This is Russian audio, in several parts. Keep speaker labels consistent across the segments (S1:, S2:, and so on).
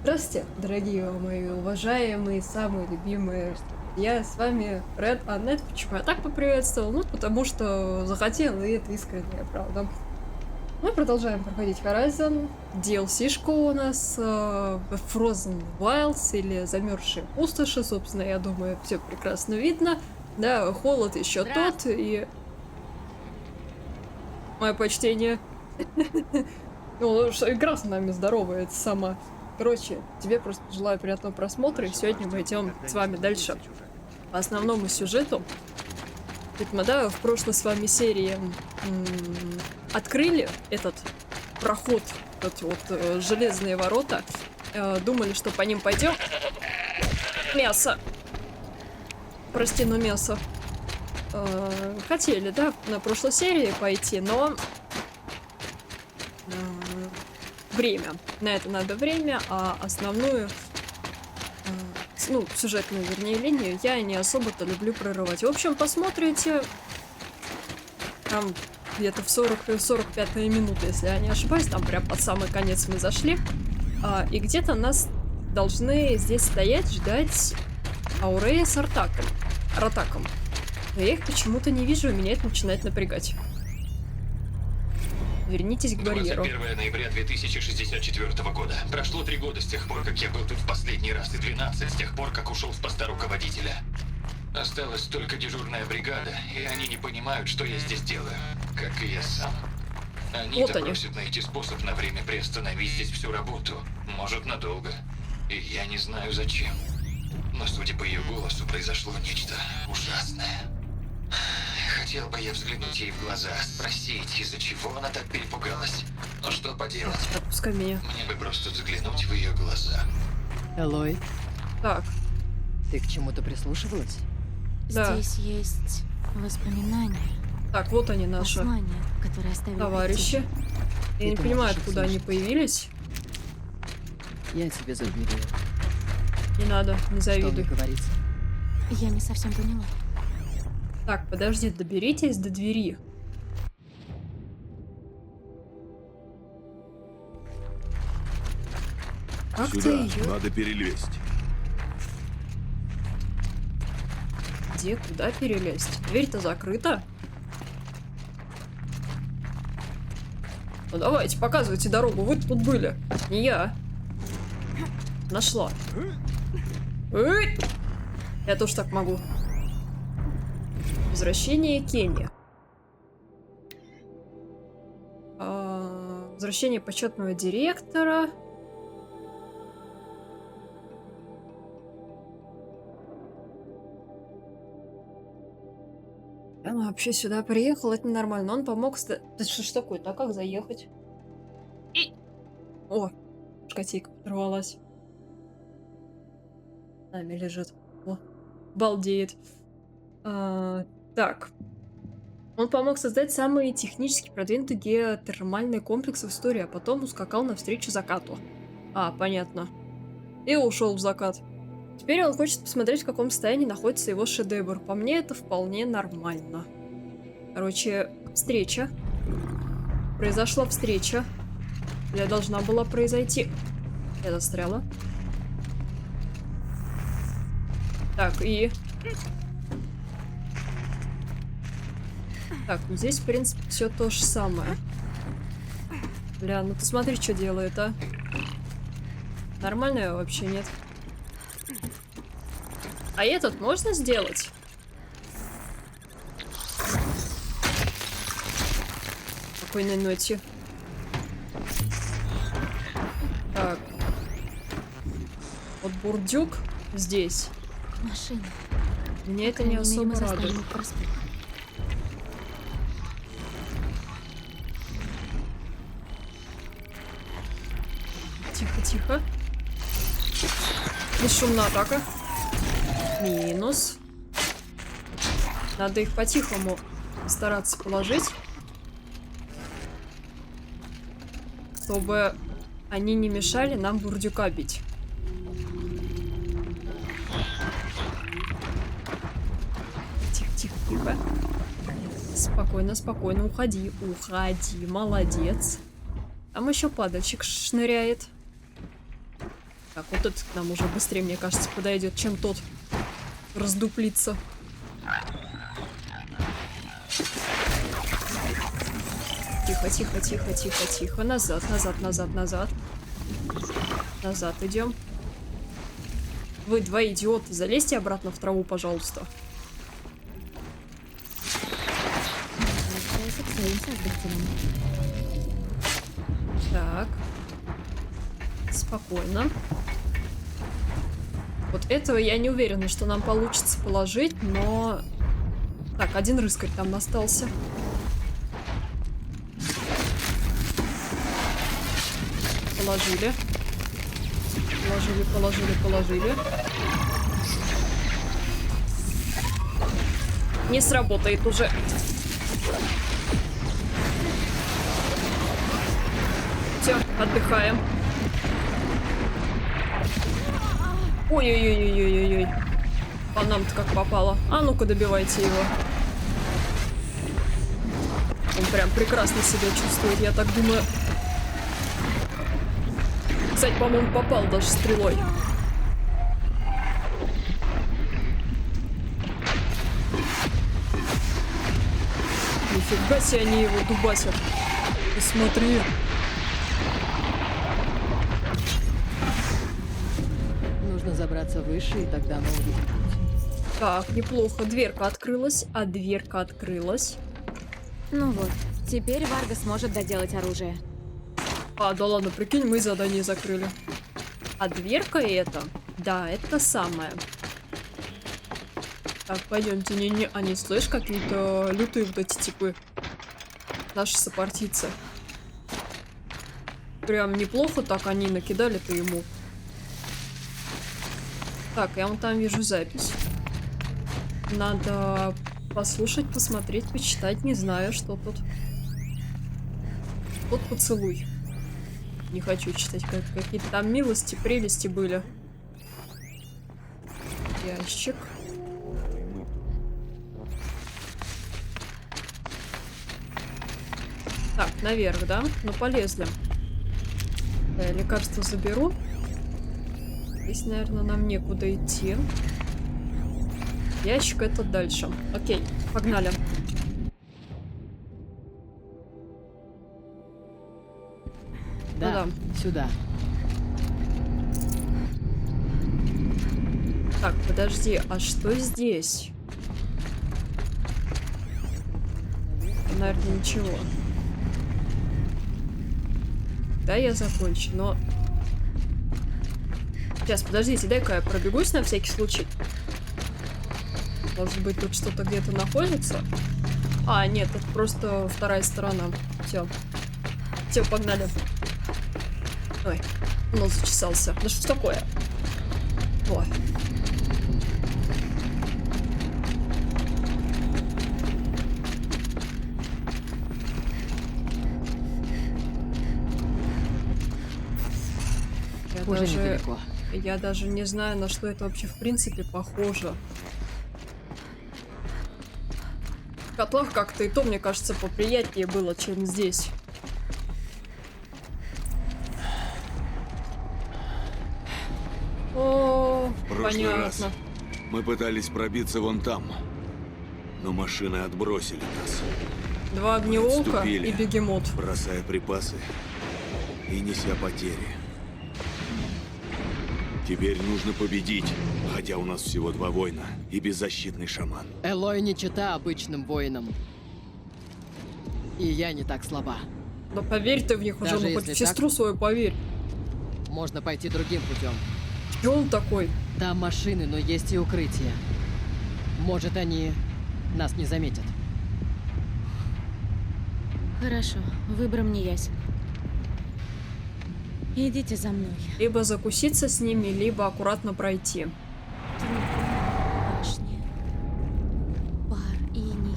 S1: Здравствуйте, дорогие мои уважаемые, самые любимые. Я с вами Ред Аннет. Почему я так поприветствовал? Ну, потому что захотел, и это искренняя правда. Мы продолжаем проходить Horizon. DLC-шка у нас Frozen Wilds или Замерзшие пустоши. Собственно, я думаю, все прекрасно видно. Да, холод еще тот, и мое почтение. Ну, что игра с нами здоровается сама. Короче, тебе просто желаю приятного просмотра, и сегодня мы идем с вами дальше по основному сюжету. Ведь мы, да, в прошлой с вами серии открыли этот проход, эти вот железные ворота. Думали, что по ним пойдем. Мясо. Прости, но мясо. Хотели, да, на прошлой серии пойти, но время. На это надо время, а основную, ну, сюжетную, вернее, линию я не особо-то люблю прорывать. В общем, посмотрите. Там где-то в 45-я минута, если я не ошибаюсь, там прям под самый конец мы зашли. И где-то нас должны здесь стоять, ждать Аурея с Артаком. Но я их почему-то не вижу, и меня это начинает напрягать. Вернитесь к барьеру.
S2: 21 ноября 2064 года. Прошло 3 года с тех пор, как я был тут в последний раз, и 12 с тех пор, как ушел с поста руководителя. Осталась только дежурная бригада, и они не понимают, что я здесь делаю, как и я сам. Они-то
S1: Вот
S2: просят найти способ на время приостановить здесь всю работу, может, надолго. И я не знаю зачем. Но, судя по ее голосу, произошло нечто ужасное. Хотел бы я взглянуть ей в глаза, спросить, из-за чего она так перепугалась. Но что поделать?
S1: Отпускай меня.
S2: Мне бы просто взглянуть в ее глаза.
S3: Элой,
S1: Так,
S3: ты к чему-то прислушивалась?
S1: да.
S4: Здесь есть воспоминания,
S1: Так, вот они, наши
S4: послания, которые оставили
S1: товарищи. Я
S3: И
S1: не
S3: ты
S1: понимаю,
S3: можешь их
S1: откуда они
S3: слышать.
S1: появились.
S3: Я тебе завидую.
S1: Не надо, не
S3: Что мне
S1: завидуй.
S3: говорится?
S4: птицы. Я не совсем поняла.
S1: Так, подожди, доберитесь до двери. Как ты
S5: Сюда,
S1: ее?
S5: надо перелезть.
S1: Где? Куда перелезть? Дверь-то закрыта. Ну давайте, показывайте дорогу. Вы тут были. Не я. Нашла. Эй! Я тоже так могу. Возвращение Кенни. Возвращение почетного директора. Он вообще сюда приехал, это ненормально. Он помог... Да что ж такое-то? А как заехать? О, шкатейка порвалась. Нами лежит. О, балдеет. Так. Он помог создать самые технически продвинутые геотермальные комплексы в истории, а потом ускакал навстречу закату. Понятно. И ушел в закат. Теперь он хочет посмотреть, в каком состоянии находится его шедевр. По мне, это вполне нормально. Короче, встреча. Произошла встреча. Или должна была произойти. Я застряла. Так, и... Так, ну здесь, в принципе, все то же самое. Бля, ну ты смотри, что делает, а. Нормально вообще нет. А этот можно сделать? Спокойной ночи. Так. Вот бурдюк здесь.
S4: Машина.
S1: Меня это
S4: По
S1: не
S4: крайней мере, мы
S1: особо
S4: заставим
S1: радует.
S4: их врасплох.
S1: Тихо, тихо. Бесшумная атака. Минус. Надо их по-тихому стараться положить. Чтобы они не мешали нам бурдюка бить. Тихо, тихо, тихо. Спокойно, спокойно. Уходи, уходи. Молодец. Там еще падальщик шныряет. Так, вот этот к нам уже быстрее, мне кажется, подойдет, чем тот раздуплится. Тихо, тихо, тихо, тихо, тихо. Назад, назад, назад, назад. Назад идем. Вы два идиота, залезьте обратно в траву, пожалуйста.
S4: Возвращайся к своим создателям.
S1: Так. Спокойно. Вот этого я не уверена, что нам получится положить, но... Так, один рыскарь там остался. Положили. Положили, положили, положили. Не сработает уже. Все, отдыхаем. Ой-ой-ой-ой-ой-ой. По нам-то как попало. А ну-ка, добивайте его. Он прям прекрасно себя чувствует, я так думаю. Кстати, по-моему, попал даже стрелой. Нифига себе они его дубасят. Посмотри.
S3: Нужно забраться выше, и тогда мы увидим путь.
S1: Так, неплохо. Дверка открылась, а дверка открылась.
S4: Ну вот, теперь Варга сможет доделать оружие.
S1: А, да ладно, прикинь, мы задание закрыли. А дверка это? Да, это самое. Так, пойдемте, не-не. Они, слышь, какие-то лютые вот эти типы. Наши сопартийцы. Прям неплохо так они накидали-то ему. Так, я вон там вижу запись. Надо послушать, посмотреть, почитать. Не знаю, что тут. Вот поцелуй. Не хочу читать, как какие-то там милости, прелести были. Ящик. Так, наверх, да? Ну, полезли. Да, я лекарство заберу. Здесь, наверное, нам некуда идти. Ящик это дальше. Окей, погнали.
S3: Да,
S1: Ну
S3: сюда.
S1: Так, подожди, а что здесь? Наверное, ничего. Да, я закончу, но... Сейчас, подождите, дай-ка я пробегусь на всякий случай. Может быть, тут что-то где-то находится? А, нет, это просто вторая сторона. Все. Все, погнали. Ой, нос зачесался. Да что такое? Ой.
S3: Уже недалеко.
S1: Я даже не знаю, на что это вообще в принципе похоже. В котлах как-то и то, мне кажется, поприятнее было, чем здесь. О,
S5: В прошлый раз
S1: понятно.
S5: мы пытались пробиться вон там, но машины отбросили нас,
S1: Два огневолка
S5: отступили.
S1: и бегемот.
S5: бросая припасы и неся потери. Теперь нужно победить, хотя у нас всего 2 воина и беззащитный шаман.
S3: Элой не чета обычным воинам. И я не так слаба.
S1: Да поверь ты в них уже,
S3: Даже
S1: ну хоть в
S3: если
S1: сестру свою поверь.
S3: Можно пойти другим путем.
S1: Чё он такой?
S3: Там машины, но есть и укрытия. Может, они нас не заметят.
S4: Хорошо, выбор мне ясен. Идите за мной.
S1: Либо закуситься с ними, либо аккуратно пройти.
S4: Башни. Пар, иней.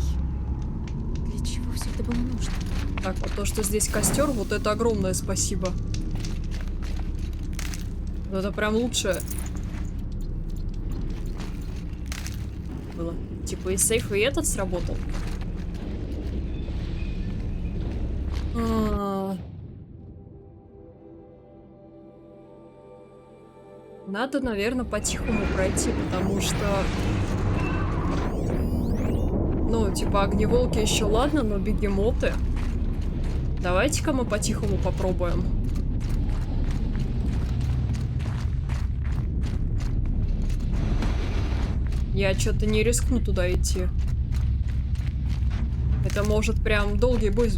S4: Для чего все это было нужно?
S1: Так, вот то, что здесь костер, вот это огромное спасибо. Вот это прям лучшее было. Типа и сейф, и этот сработал. Надо, наверное, по-тихому пройти, потому что... Ну, типа, огневолки еще ладно, но бегемоты... Давайте-ка мы по-тихому попробуем. Я что-то не рискну туда идти. Это может прям долгий бой...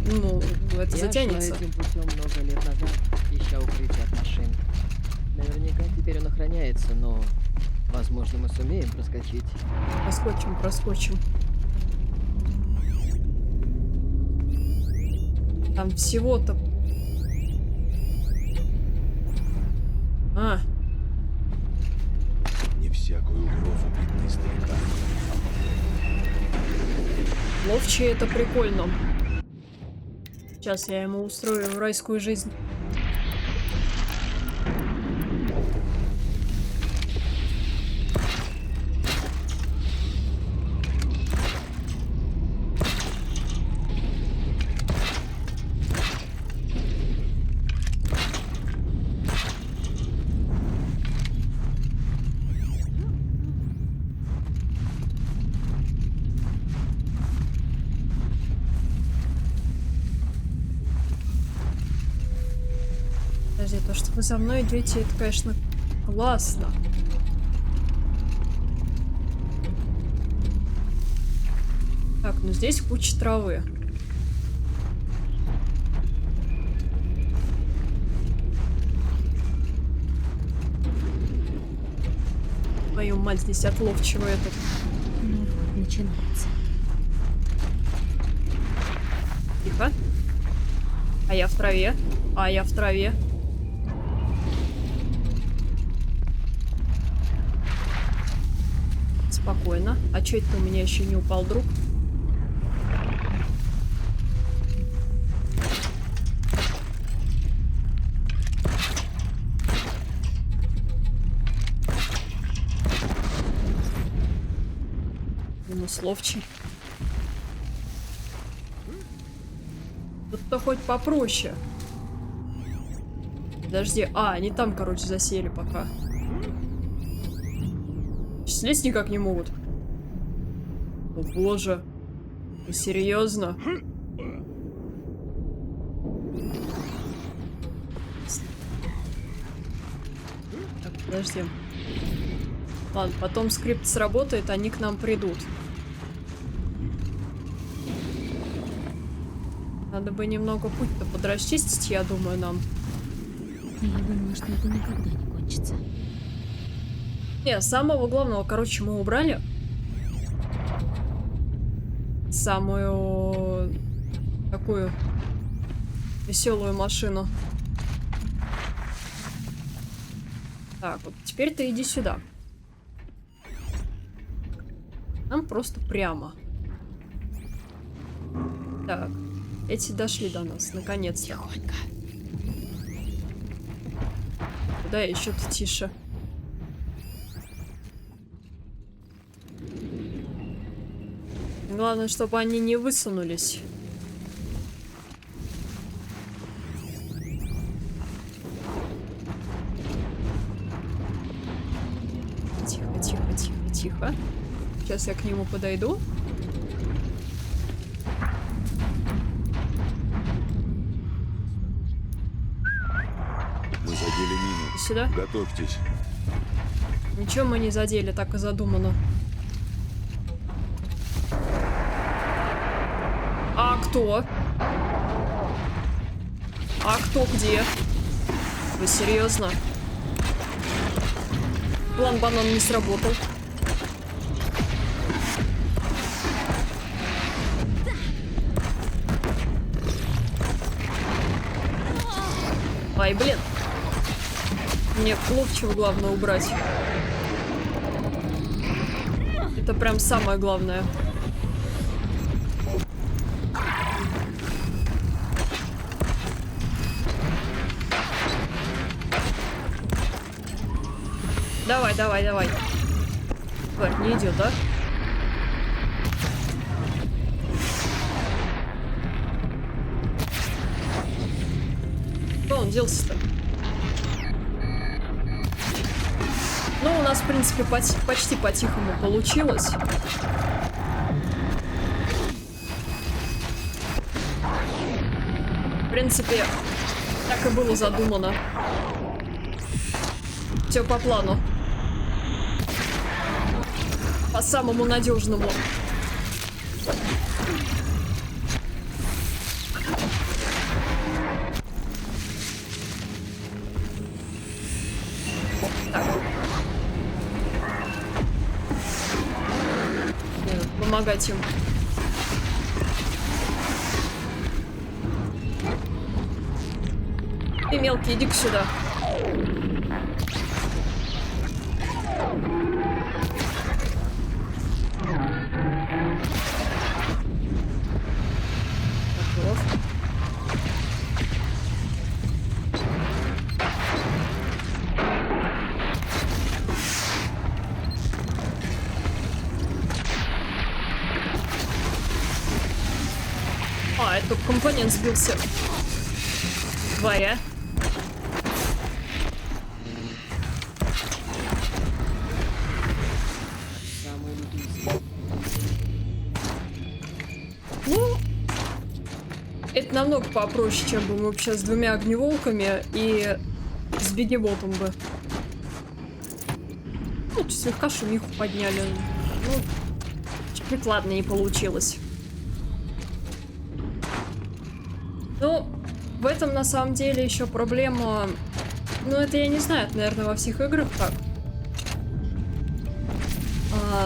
S1: Ну, это затянется.
S3: Я шла этим путем много лет назад, ища укрытие от машин. Наверняка теперь он охраняется, но... Возможно, мы сумеем проскочить.
S1: Проскочим, проскочим. Там всего-то... А,
S5: Не всякую угрозу бедный старика.
S1: ловчий это прикольно. Сейчас я ему устрою райскую жизнь. Подожди, то, что вы за мной идете, это, конечно, классно. Так, ну здесь куча травы. Твою мать, здесь от ловчего этот.
S4: Ну, начинается.
S1: Тихо. А я в траве. А я в траве. Спокойно. А чё это у меня еще не упал друг? Минус ловчий. Тут-то хоть попроще. Подожди. А, они там, короче, засели пока. Слезть никак не могут. О боже. Вы серьезно? Так, подожди. Ладно, потом скрипт сработает, они к нам придут. Надо бы немного путь-то подрасчистить, я думаю, нам.
S4: Я думала, что это никогда не кончится.
S1: Не, самого главного, короче, мы убрали. Самую такую веселую машину. Так, вот теперь ты иди сюда. Нам просто прямо. Так, эти дошли до нас, наконец-то.
S3: Тихонько.
S1: Да, еще-то тише. Главное, чтобы они не высунулись. Тихо, тихо, тихо, тихо. Сейчас я к нему подойду.
S5: Мы задели мину.
S1: Иди сюда.
S5: Готовьтесь.
S1: Ничего мы не задели, так и задумано. А кто? А кто где? Вы серьезно? План банан не сработал. Ай, блин. Мне ловчего главное убрать. Это прям самое главное. Давай, давай, давай. Тварь, не идет, да? Куда он делся-то? нас, в принципе, почти по-тихому получилось. В принципе, так и было задумано. Все по плану. По самому надежному. Так. Помогать им. Ты мелкий, иди-ка сюда. Готов. А, это компонент сбился. Тваря.
S3: Самый любимый.
S1: Ну, это намного попроще, чем бы мы вообще с двумя огневолками и с бегемотом бы. Ну, слегка шумиху подняли. Ну, чуть ладно, не получилось. Ну, в этом на самом деле еще проблема. Ну, это я не знаю, это, наверное, во всех играх так.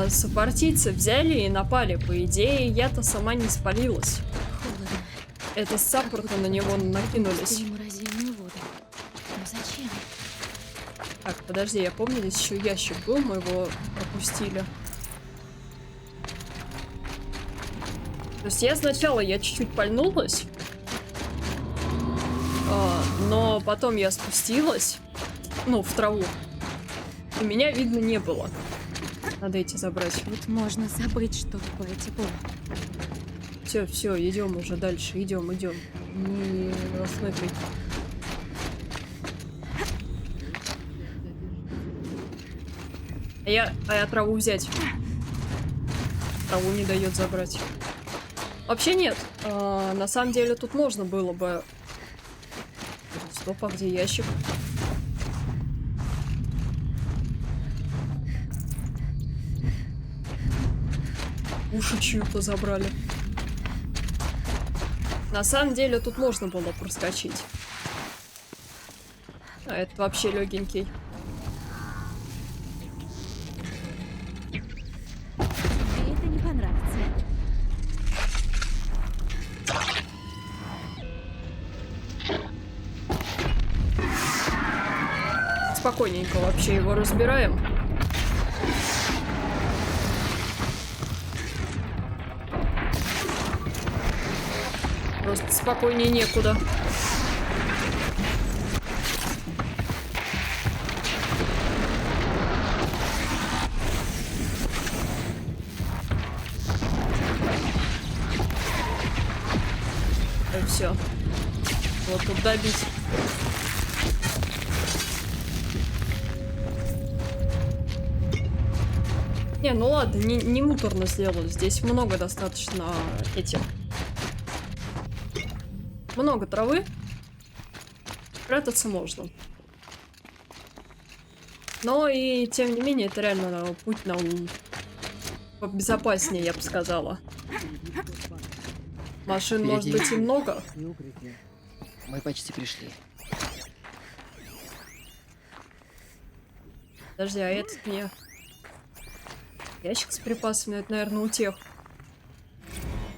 S1: Сопартийцы взяли и напали. По идее, я-то сама не спалилась.
S4: Холодно.
S1: Это с саппорта на него накинулись.
S4: Пустили морозильную воду. Но зачем?
S1: Так, подожди, я помню, здесь еще ящик был, мы его пропустили. То есть я сначала, я чуть-чуть пальнулась, но потом я спустилась, ну, в траву, и меня видно не было. Надо идти забрать.
S4: Вот можно забыть, что такое тепло.
S1: Все, идем уже дальше, идем. Не смотри. А я траву взять. Траву не дает забрать. Вообще нет. На самом деле тут можно было бы... Стоп, а где ящик? Уши чью-то забрали. На самом деле тут можно было проскочить. А это вообще легенький.
S4: Мне это не понравится.
S1: Спокойненько вообще его разбираем. Просто спокойнее некуда. И все. Вот тут добить. Не, ну ладно, не муторно сделали. Здесь много достаточно этих. Много травы. Прятаться можно. Но и тем не менее, это реально путь нам побезопаснее, я бы сказала. Машин может быть и много.
S3: И укрытие. Мы почти пришли.
S1: Подожди, а этот мне... Ящик с припасами, это, наверное, у тех.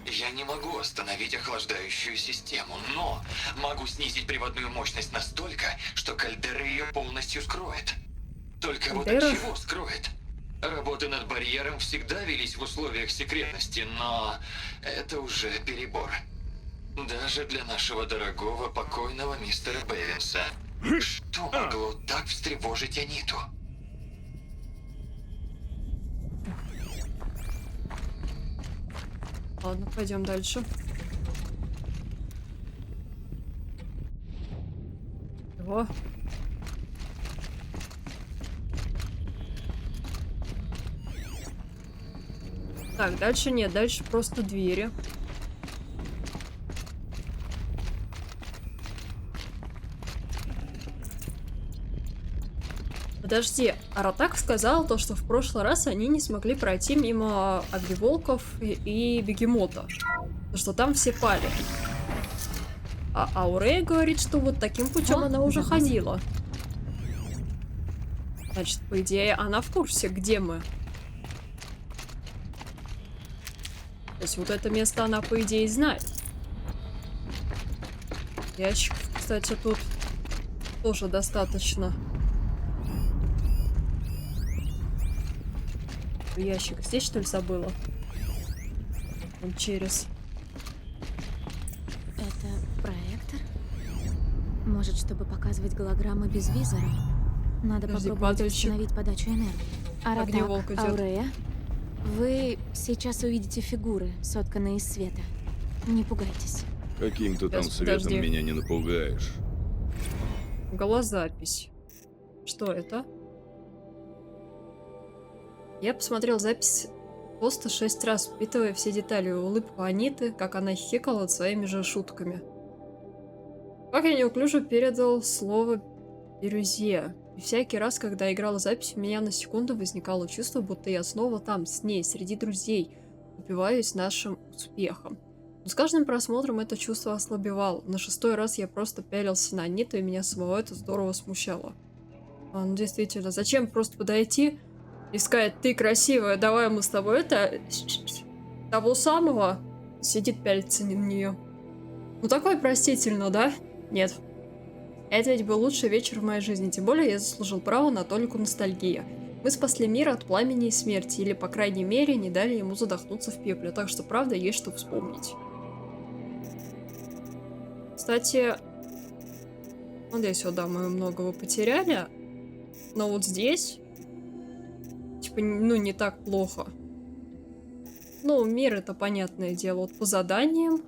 S2: Я не могу остановить охлаждающую систему, но могу снизить приводную мощность настолько, что кальдера ее полностью скроет. Только вот
S1: Кальдера?
S2: от чего скроет? Работы над барьером всегда велись в условиях секретности, но это уже перебор. Даже для нашего дорогого покойного мистера Бэвинса. Что могло так встревожить Аниту?
S1: Ладно, пойдем дальше. О. Так, дальше нет, дальше просто двери. Подожди, Аратак сказал то, что в прошлый раз они не смогли пройти мимо огневолков и бегемота. То, что там все пали. А Аурея говорит, что вот таким путем
S4: О,
S1: она уже
S4: запас.
S1: ходила. Значит, по идее, она в курсе, где мы. То есть вот это место она, по идее, знает. Ящиков, кстати, тут тоже достаточно. Ящик здесь, что ли, забыла? Он через...
S4: Это проектор? Может, чтобы показывать голограммы без визора? Надо
S1: Подожди,
S4: попробовать
S1: падальщик.
S4: установить подачу энергии.
S1: Огневолк
S4: Аратак,
S1: идет.
S4: Аурея, вы сейчас увидите фигуры, сотканные из света. Не пугайтесь.
S5: Каким-то там
S1: Сейчас,
S5: светом
S1: подожди.
S5: меня не напугаешь.
S1: Голозапись. Что это? Я посмотрел запись поста 6 раз, впитывая все детали. Улыбку Аниты, как она хихикала над своими же шутками. Как я неуклюже передал слово Бирюзе. И всякий раз, когда играла запись, у меня на секунду возникало чувство, будто я снова там, с ней, среди друзей, упиваюсь нашим успехом. Но с каждым просмотром это чувство ослабевало. На 6-й раз я просто пялился на Аниту, и меня самого это здорово смущало. Ну действительно, зачем просто подойти и сказать: ты красивая, давай мы с тобой это... Того самого сидит пялится на нее. Ну такое простительно, да? Нет. Это ведь был лучший вечер в моей жизни, тем более я заслужил право на толику ностальгии. Мы спасли мир от пламени и смерти, или, по крайней мере, не дали ему задохнуться в пепле, так что, правда, есть что вспомнить. Кстати, вот здесь вот, да, мы многого потеряли, но вот здесь, типа, ну, не так плохо. Ну, мир это понятное дело, вот по заданиям.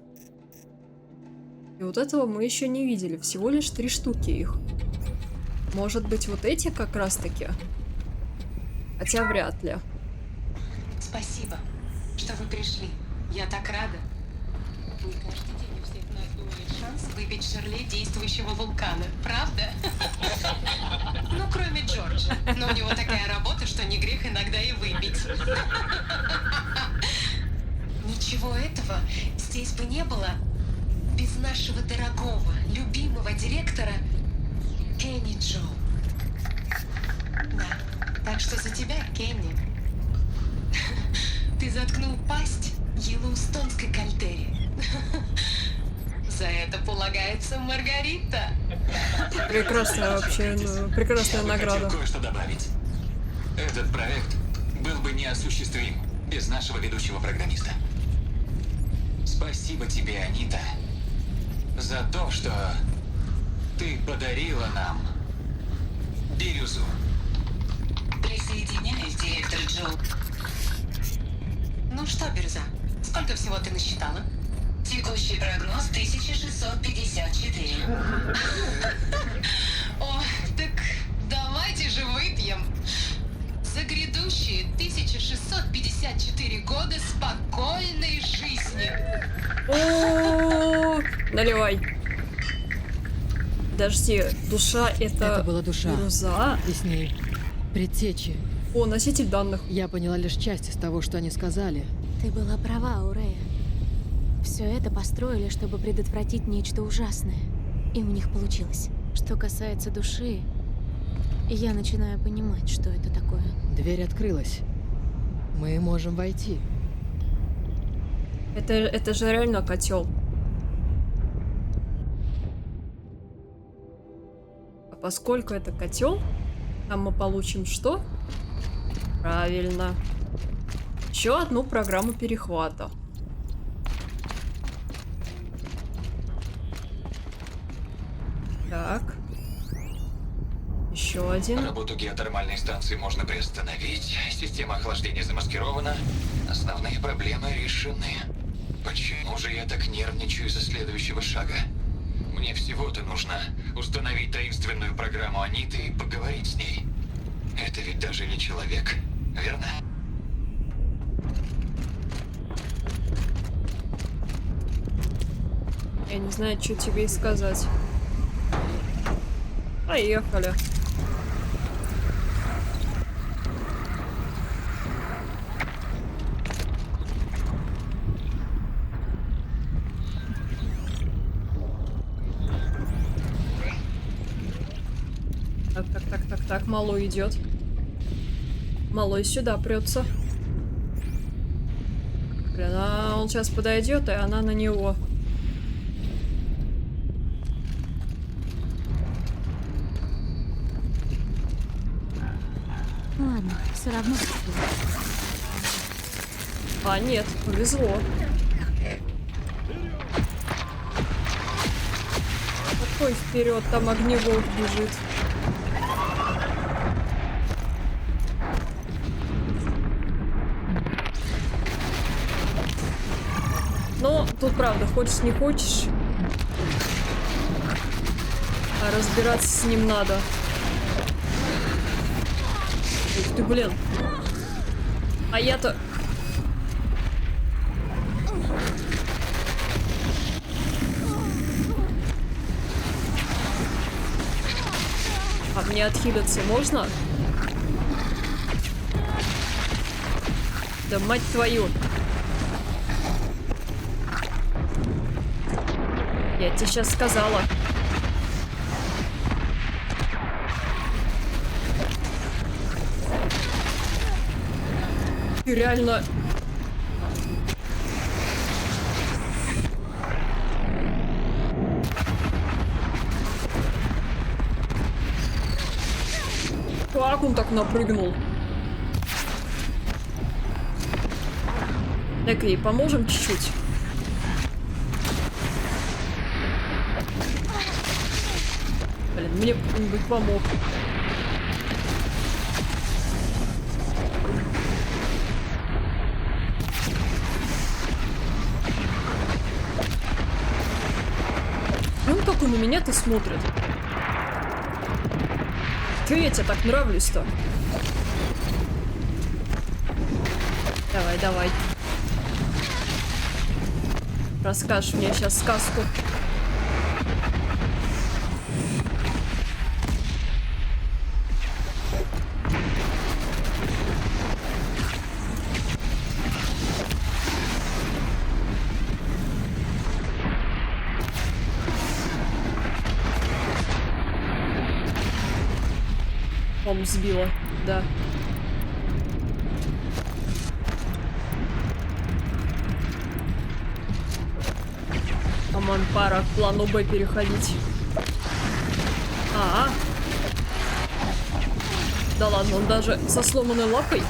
S1: И вот этого мы еще не видели, всего лишь 3 штуки их. Может быть, вот эти как раз-таки? Хотя вряд ли.
S6: Спасибо, что вы пришли. Я так рада. Не каждый день у всех нас бывает шанс выпить шарле действующего вулкана, правда? Ну, кроме Джорджа. Но у него такая работа, что не грех иногда и выпить. Ничего этого здесь бы не было без нашего дорогого, любимого директора Кенни Джо. Да, так что за тебя, Кенни. Ты заткнул пасть Йеллоустонской кальдере. За это полагается Маргарита.
S1: Прекрасная вообще, ну, прекрасная
S2: Я бы
S1: награда.
S2: хотел кое-что добавить. Этот проект был бы неосуществим без нашего ведущего программиста. Спасибо тебе, Анита, за то, что ты подарила нам бирюзу.
S6: Присоединяюсь, директор Джо. Ну что, Бирза, сколько всего ты насчитала? Текущий прогноз 1654. О, так давайте же выпьем за грядущие 1654 года спокойной жизни.
S1: О, наливай. Подожди, душа
S3: Это была душа.
S1: бирюза?
S3: И с ней предтечи.
S1: О, носитель данных.
S3: Я поняла лишь часть из того, что они сказали.
S4: Ты была права, Аурея. Все это построили, чтобы предотвратить нечто ужасное. И у них получилось. Что касается души, я начинаю понимать, что это такое.
S3: Дверь открылась. Мы можем войти.
S1: Это же реально котел. А поскольку это котел, там мы получим что? Правильно. Еще одну программу перехвата. Так. Еще один.
S2: Работу геотермальной станции можно приостановить. Система охлаждения замаскирована. Основные проблемы решены. Почему же я так нервничаю из-за следующего шага? Мне всего-то нужно установить таинственную программу Аниты и поговорить с ней. Это ведь даже не человек, верно?
S1: Я не знаю, что тебе и сказать. Поехали. Так, малой идет. Малой сюда прется. Блин, а он сейчас подойдет, и она на него.
S4: Ладно, все равно.
S1: А, нет, повезло. Какой вперед, там огневик бежит. Но тут правда, хочешь не хочешь, а разбираться с ним надо. Ух ты, блин. А я-то... А мне отхилиться можно? Да мать твою. Я тебе сейчас сказала. Ты реально... Как он так напрыгнул? Так, ей поможем чуть-чуть. Блин, мне кто-нибудь помог. Ну как он на меня-то смотрит? Ты, я тебе так нравлюсь-то. Давай, давай. Расскажешь мне сейчас сказку. По-моему, сбила, да. Команд пора к плану Б переходить. Да ладно, он даже со сломанной лапой.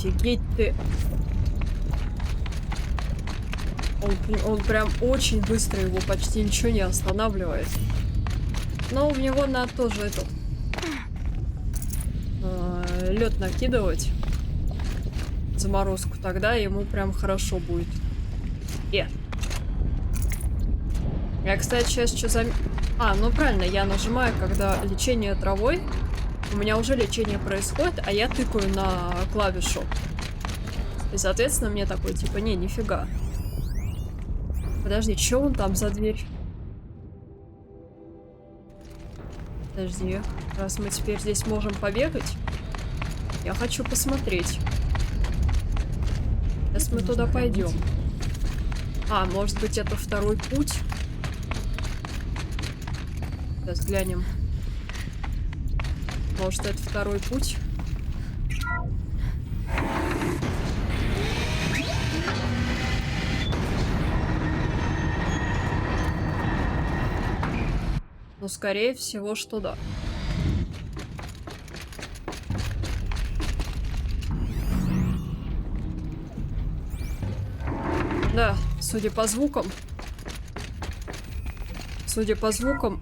S1: Офигеть ты. Он прям очень быстро, его почти ничего не останавливает. Но в него надо тоже этот лед накидывать. Заморозку, тогда ему прям хорошо будет. Я, кстати, сейчас что за... ну правильно, я нажимаю, когда лечение травой. У меня уже лечение происходит, а я тыкаю на клавишу. И, соответственно, мне такой, типа, нифига. Подожди, что он там за дверь? Подожди, раз мы теперь здесь можем побегать, я хочу посмотреть. Сейчас мы туда пойдем. Может быть, это второй путь? Сейчас глянем. Может, это второй путь? Ну, скорее всего, что да. Да, судя по звукам,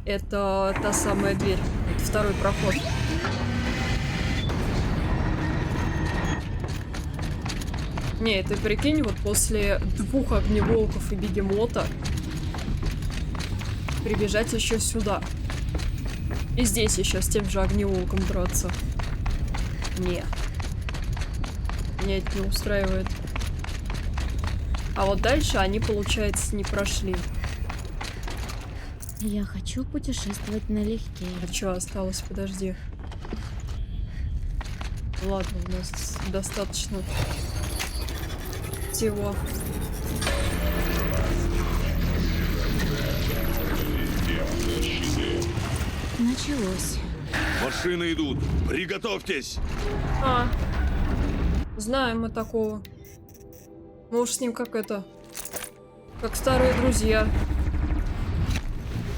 S1: это та самая дверь. это второй проход. Не, ты прикинь, вот после 2 огневолков и бегемота прибежать еще сюда. И здесь еще с тем же огневолком драться. Не. Меня это не устраивает. А вот дальше они, получается, не прошли.
S4: Я хочу путешествовать налегке.
S1: А что осталось? Подожди. Ладно, у нас достаточно всего.
S4: Началось.
S5: Машины идут. Приготовьтесь.
S1: А, знаем мы такого. Мы уж с ним как это... Как старые друзья.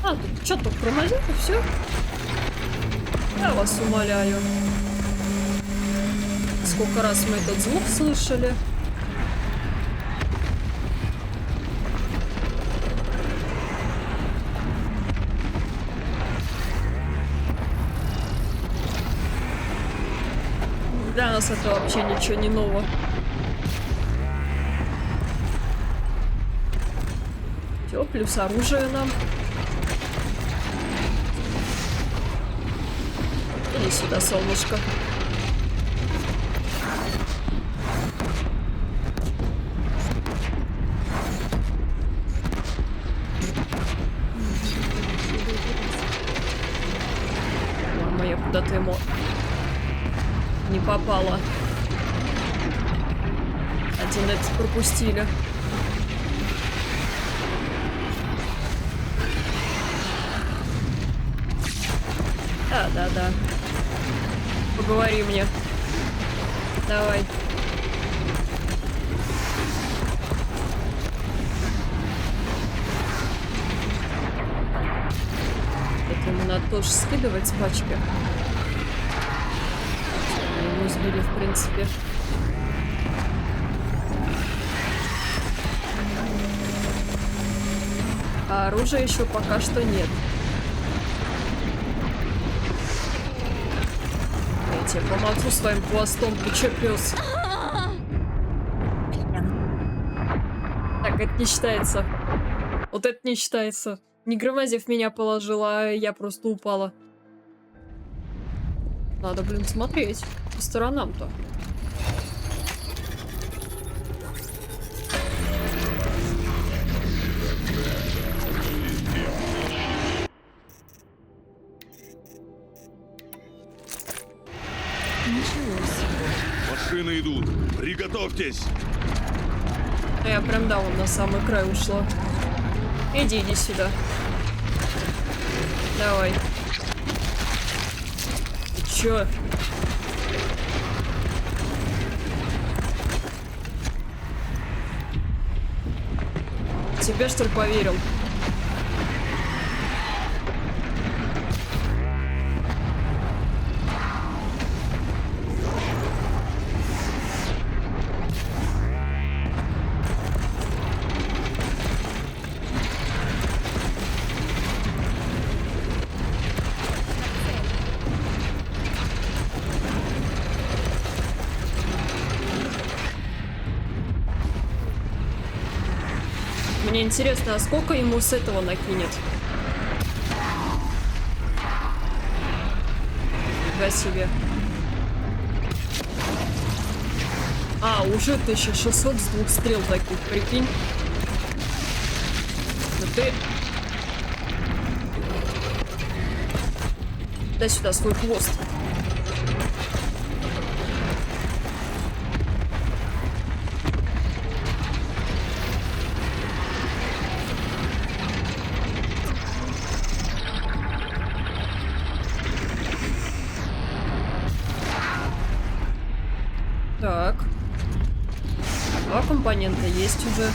S1: А, тут что-то тормозит и все. Я вас умоляю. Сколько раз мы этот звук слышали. Для нас это вообще ничего не ново. Всё, плюс оружие нам. Иди сюда, солнышко. Мама, я куда-то ему не попала. Один это пропустили. Да. Поговори мне. Давай. Это ему надо тоже скидывать с пачки. Его сбили, в принципе. А оружия еще пока что нет. Я тебе помогу своим хвостом, ты че, пес? Так, это не считается. Вот это не считается. Не Громозев меня положил, а я просто упала. Надо, блин, смотреть по сторонам-то.
S4: Началось.
S5: Машины идут. Приготовьтесь.
S1: Я прям, да, вон на самый край ушла. Иди сюда. Давай. Ты чё? Тебе, что ли, поверил? Мне интересно, а сколько ему с этого накинет? Нифига себе. А, уже 1600 с 2 стрел таких, прикинь. Ну ты... Дай сюда свой хвост. Так. 2 компонента есть уже.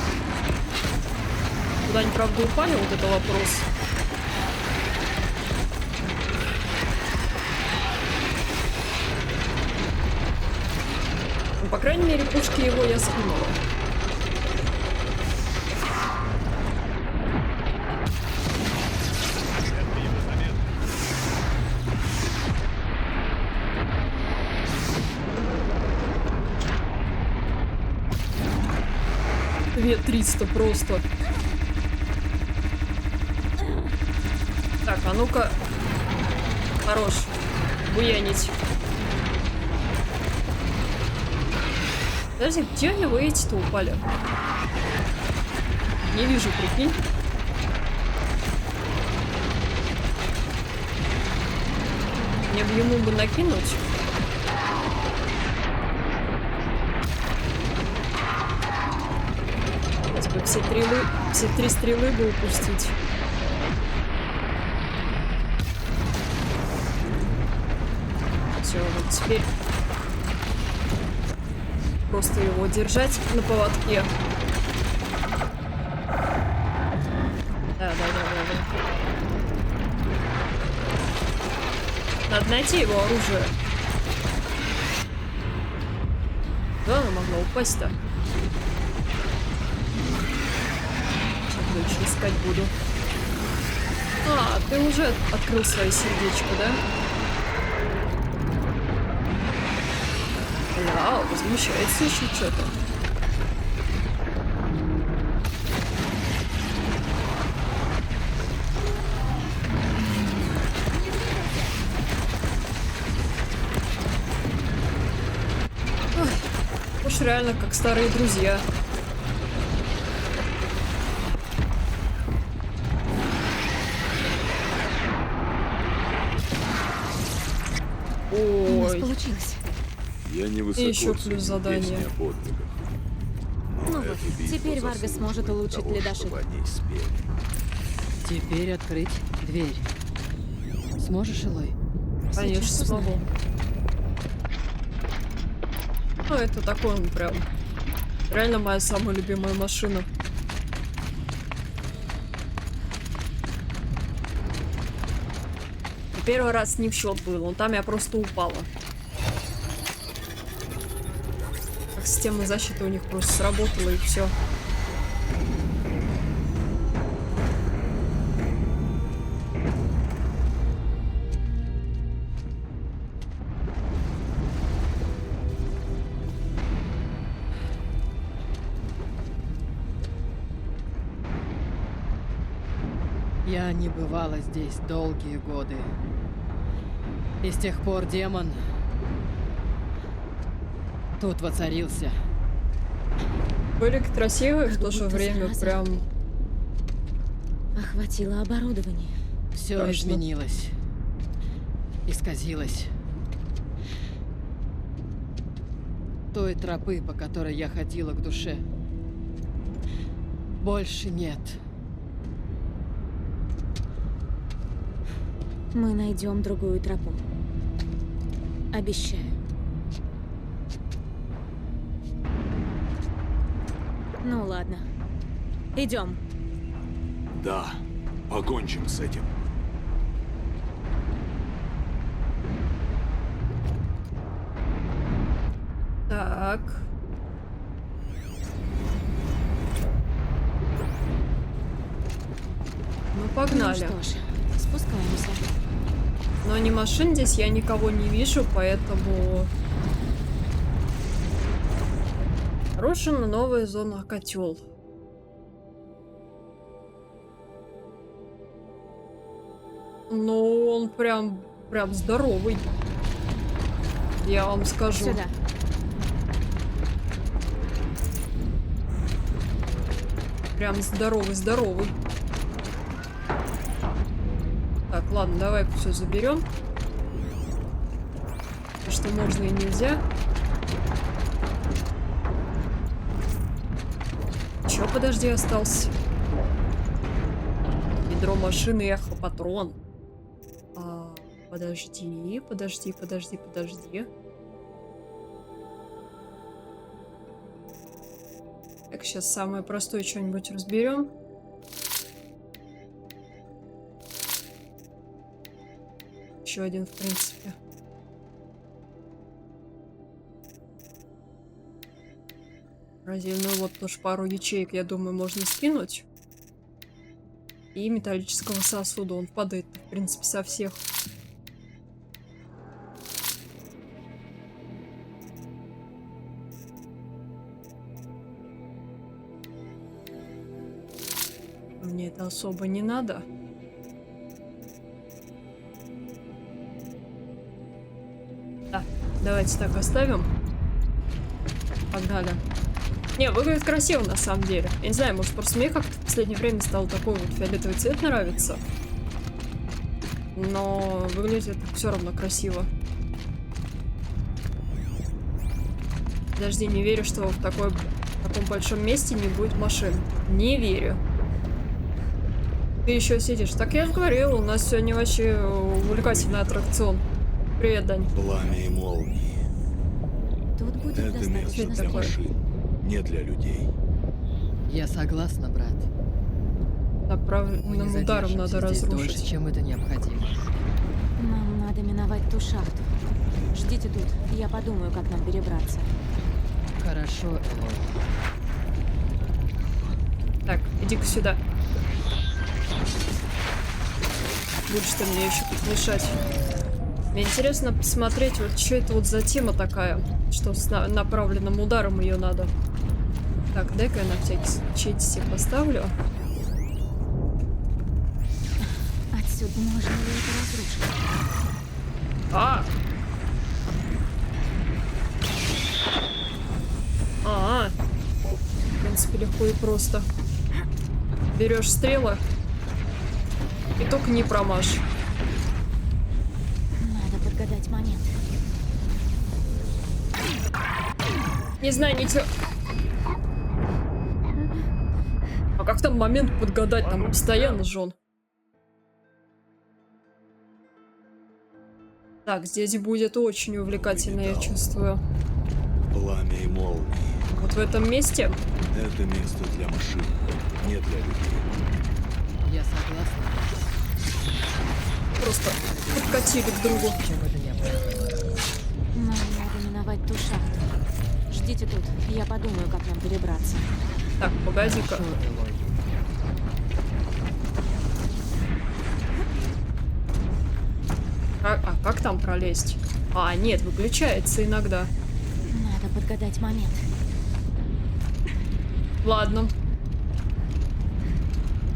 S1: Куда они, правда, упали? Вот это вопрос. Ну, по крайней мере, пушки его я скинула. 2300 просто. Так, а ну-ка. Хорош. Буянить. Подожди, где они вы эти-то упали? Не вижу, прикинь. Мне бы ему бы накинуть. Сейчас бы все три стрелы бы упустить. Все, вот теперь просто его держать на поводке. Да. Надо найти его оружие. Да, она могла упасть-то. Сейчас дальше искать буду. А, ты уже открыл свое сердечко, да? Бля, возмущается еще что-то. Уж реально как старые друзья.
S4: У нас
S1: Ой,
S4: получилось.
S5: Я не
S1: И еще
S5: высоко
S1: плюс
S5: ценю
S1: задание.
S5: песни о подвигах. Но
S4: Ну
S5: эта
S4: вот,
S5: битва
S4: теперь Варгас сможет
S5: заслуживает
S4: улучшить
S5: того,
S4: ледошик.
S5: чтобы о ней спели.
S3: Теперь открыть дверь. Сможешь, Элой?
S1: конечно,
S4: Сейчас
S1: смогу.
S4: узнаем.
S1: Ну, это такой он прям. Реально моя самая любимая машина. Первый раз не в счет был, но там я просто упала. Система защиты у них просто сработала и все.
S3: Я не бывала здесь долгие годы. И с тех пор демон тут воцарился.
S1: Были красивые, в
S4: Как
S1: то же
S4: будто
S1: время
S4: зараза.
S1: прям...
S4: Охватило оборудование.
S3: Все
S1: Страшно.
S3: изменилось. Исказилось. Той тропы, по которой я ходила к душе, больше нет.
S4: Мы найдем другую тропу. Обещаю. Ну ладно. Идем.
S5: Да, покончим с этим.
S1: Так. Ну, погнали.
S4: Ну что ж, спускаемся.
S1: Но ни машин здесь я никого не вижу, поэтому... Нарушена новая зона котел. Ну, он прям здоровый. Я вам скажу.
S4: Сюда.
S1: Прям здоровый. Так, ладно, давай все заберем. Что можно и нельзя. Чё, подожди, остался? Ядро машины, эхо-патрон. Подожди. Так, сейчас самое простое что-нибудь разберем. Еще один, в принципе. Раздельную вот тоже пару ячеек, я думаю, можно скинуть. И металлического сосуда. Он падает, в принципе, со всех. мне это особо не надо. Да, давайте так оставим. Погнали. Не, выглядит красиво на самом деле. Я не знаю, может просто мне как-то в последнее время стал такой вот фиолетовый цвет нравится. Но выглядит все равно красиво. Подожди, не верю, что в таком большом месте не будет машин. Не верю. Ты еще сидишь. Так я же говорил, у нас сегодня вообще увлекательный аттракцион. Привет, Дань.
S5: Пламя и молнии.
S4: Тут будет
S5: Это место
S4: достаточно
S5: для
S1: такое?
S4: света.
S5: машин, не для людей.
S3: Я согласна, брат. Мы не
S1: Направленным ударом
S3: задержимся
S1: надо
S3: здесь
S1: разрушить.
S3: дольше, чем это необходимо.
S4: Нам надо миновать ту шахту. Ждите тут, я подумаю, как нам перебраться.
S3: Хорошо, Элой.
S1: Так, иди-ка сюда. Будешь ты мне еще тут мешать. Мне интересно посмотреть, вот что это вот за тема такая, что с направленным ударом ее надо. Так, дай-ка я на всякий случай себе поставлю.
S4: Отсюда можно ли это разрушить? В принципе, легко и просто. Берешь стрелы и только не промажь. Надо подгадать момент.
S1: Не знаю, ничего. А как там момент подгадать? Там постоянно же он. Так, здесь будет очень увлекательно, я чувствую.
S5: Пламя и молнии.
S1: Вот в этом месте.
S5: Это место для машин, не для людей.
S3: Я согласна,
S1: Просто подкатили к другу.
S3: чем это необходимо.
S4: Нам надо миновать ту шахту. Ждите тут, я подумаю, как нам перебраться.
S1: Так, погоди-ка.
S3: Хорошо, Элой.
S1: А как там пролезть? А, нет, выключается иногда.
S4: Надо подгадать момент.
S1: Ладно.